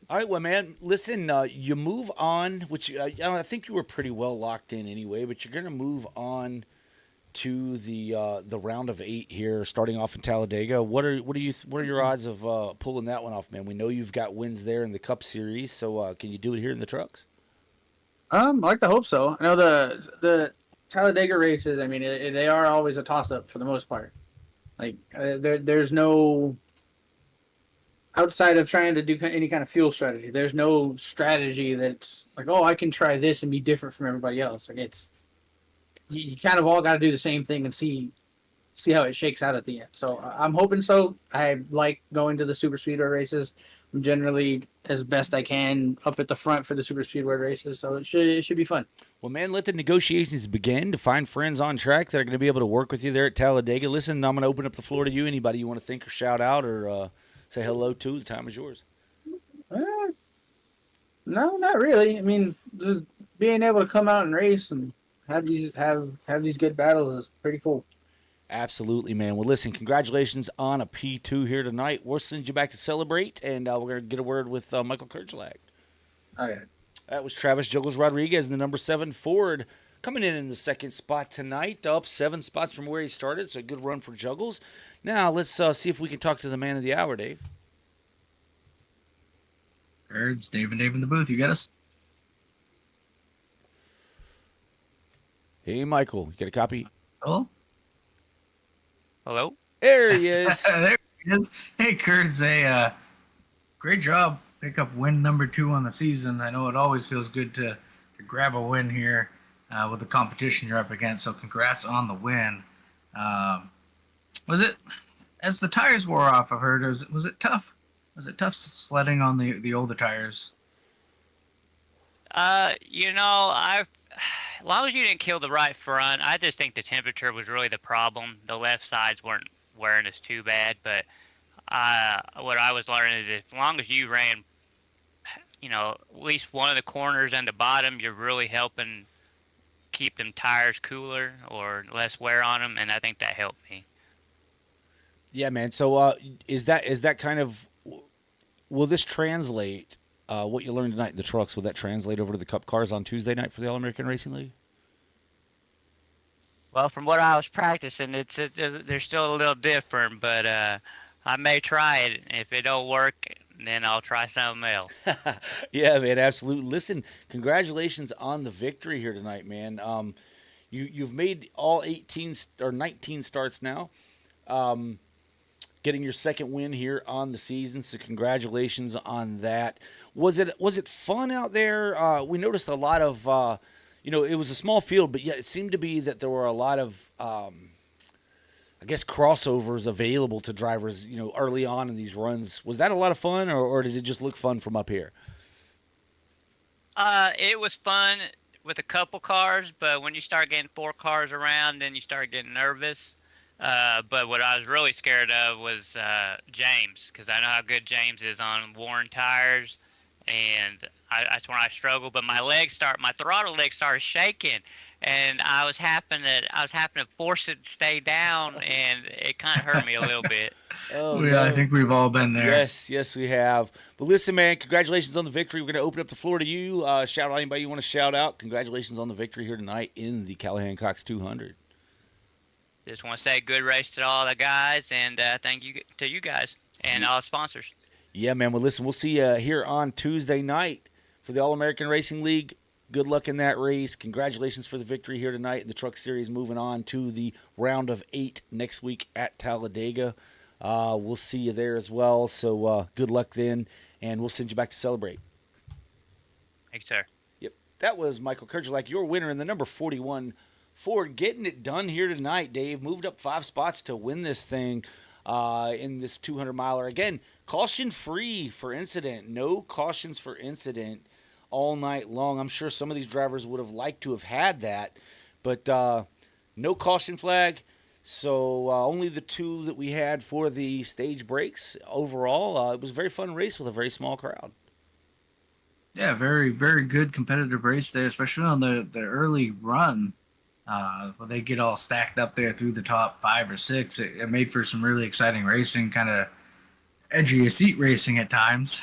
All right, well, man, listen, you move on, which I think you were pretty well locked in anyway, but you're going to move on to the round of 8 here, starting off in Talladega. What are your odds of pulling that one off, man? We know you've got wins there in the Cup Series, so can you do it here in the trucks? I like to hope so. I know the Talladega races, I mean, they are always a toss-up for the most part. Like, there's no, outside of trying to do any kind of fuel strategy, there's no strategy that's like, oh, I can try this and be different from everybody else. Like, it's, you kind of all got to do the same thing and see how it shakes out at the end. So I'm hoping so. I like going to the super speedway races. I'm generally, as best I can, up at the front for the super speedway races. So it should be fun. Well, man, let the negotiations begin to find friends on track that are going to be able to work with you there at Talladega. Listen, I'm going to open up the floor to you. Anybody you want to thank or shout out or say hello to, the time is yours. No, not really. I mean, just being able to come out and race and have these good battles is pretty cool. Absolutely, man. Well, listen, congratulations on a P2 here tonight. We'll send you back to celebrate, and we're going to get a word with Michael Kerchalak. Okay. That was Travis Juggles Rodriguez in the number 7 Ford, coming in the 2nd spot tonight, up 7 spots from where he started, so a good run for Juggles. Now let's see if we can talk to the man of the hour, Dave. It's Dave and Dave in the booth. You got us? Hey, Michael, you got a copy? Hello? Hello? There he is. There he is. Hey, Kurt, great job. Pick up win number 2 on the season. I know it always feels good to grab a win here with the competition you're up against, so congrats on the win. Was it, as the tires wore off, I've heard, was it tough? Was it tough sledding on the older tires? As long as you didn't kill the right front, I just think the temperature was really the problem. The left sides weren't wearing us too bad, but what I was learning is as long as you ran, at least one of the corners and the bottom, you're really helping keep them tires cooler or less wear on them, and I think that helped me. Yeah, man. So is that kind of, will this translate what you learned tonight in the trucks? Will that translate over to the Cup cars on Tuesday night for the All-American Racing League? Well, from what I was practicing, they're still a little different, but I may try it. If it don't work, then I'll try something else. Yeah, man, absolutely. Listen, congratulations on the victory here tonight, man. You've made all 18 or 19 starts now. Getting your second win here on the season, so congratulations on that. Was it fun out there? We noticed a lot of, it was a small field, but yet it seemed to be that there were a lot of, crossovers available to drivers, early on in these runs. Was that a lot of fun, or did it just look fun from up here? It was fun with a couple cars, but when you start getting 4 cars around, then you start getting nervous. But what I was really scared of was James, because I know how good James is on worn tires, and that's when I struggled. But my throttle legs started shaking, and I was having to force it to stay down, and it kind of hurt me a little bit. Oh, yeah, no. I think we've all been there. Yes, we have. But listen, man, congratulations on the victory. We're going to open up the floor to you. Shout out anybody you want to shout out. Congratulations on the victory here tonight in the Callahan Cox 200. Just want to say good race to all the guys, and thank you to you guys and all the sponsors. Yeah, man. Well, listen, we'll see you here on Tuesday night for the All-American Racing League. Good luck in that race. Congratulations for the victory here tonight. The Truck Series moving on to the round of 8 next week at Talladega. We'll see you there as well. So good luck then, and we'll send you back to celebrate. Thanks, sir. Yep. That was Michael Kerjelak, your winner in the number 41 Ford, getting it done here tonight, Dave. Moved up 5 spots to win this thing in this 200-miler. Again, caution-free for incident. No cautions for incident all night long. I'm sure some of these drivers would have liked to have had that, but no caution flag. So only the 2 that we had for the stage breaks. Overall, it was a very fun race with a very small crowd. Yeah, very, very good competitive race there, especially on the early run. When they get all stacked up there through the top 5 or 6, it made for some really exciting racing, kind of edgy of seat racing at times.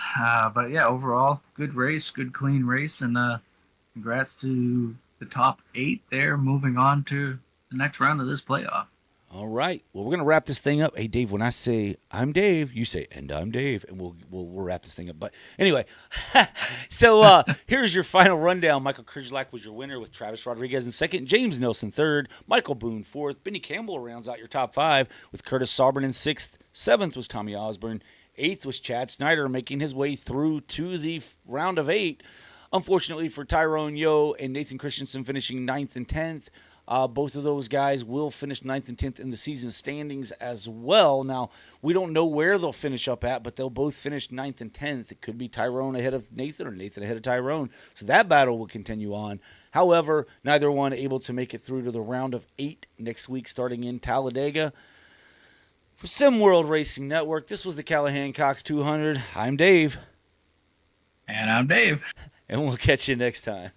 But yeah, overall, good race, good clean race, and congrats to the top 8 there, moving on to the next round of this playoff. All right. Well, we're going to wrap this thing up. Hey, Dave, when I say I'm Dave, you say, and I'm Dave, and we'll wrap this thing up. But anyway, so here's your final rundown. Michael Kerjelak was your winner with Travis Rodriguez in second, James Nelson third, Michael Boone fourth, Benny Campbell rounds out your top 5 with Curtis Sauberman in sixth, seventh was Tommy Osborne, eighth was Chad Snyder making his way through to the round of 8. Unfortunately for Tyrone Yo and Nathan Christensen finishing 9th and 10th. Both of those guys will finish 9th and 10th in the season standings as well. Now, we don't know where they'll finish up at, but they'll both finish 9th and 10th. It could be Tyrone ahead of Nathan or Nathan ahead of Tyrone. So that battle will continue on. However, neither one able to make it through to the round of 8 next week starting in Talladega. For Sim World Racing Network, this was the Callahan Cox 200. I'm Dave. And I'm Dave. And we'll catch you next time.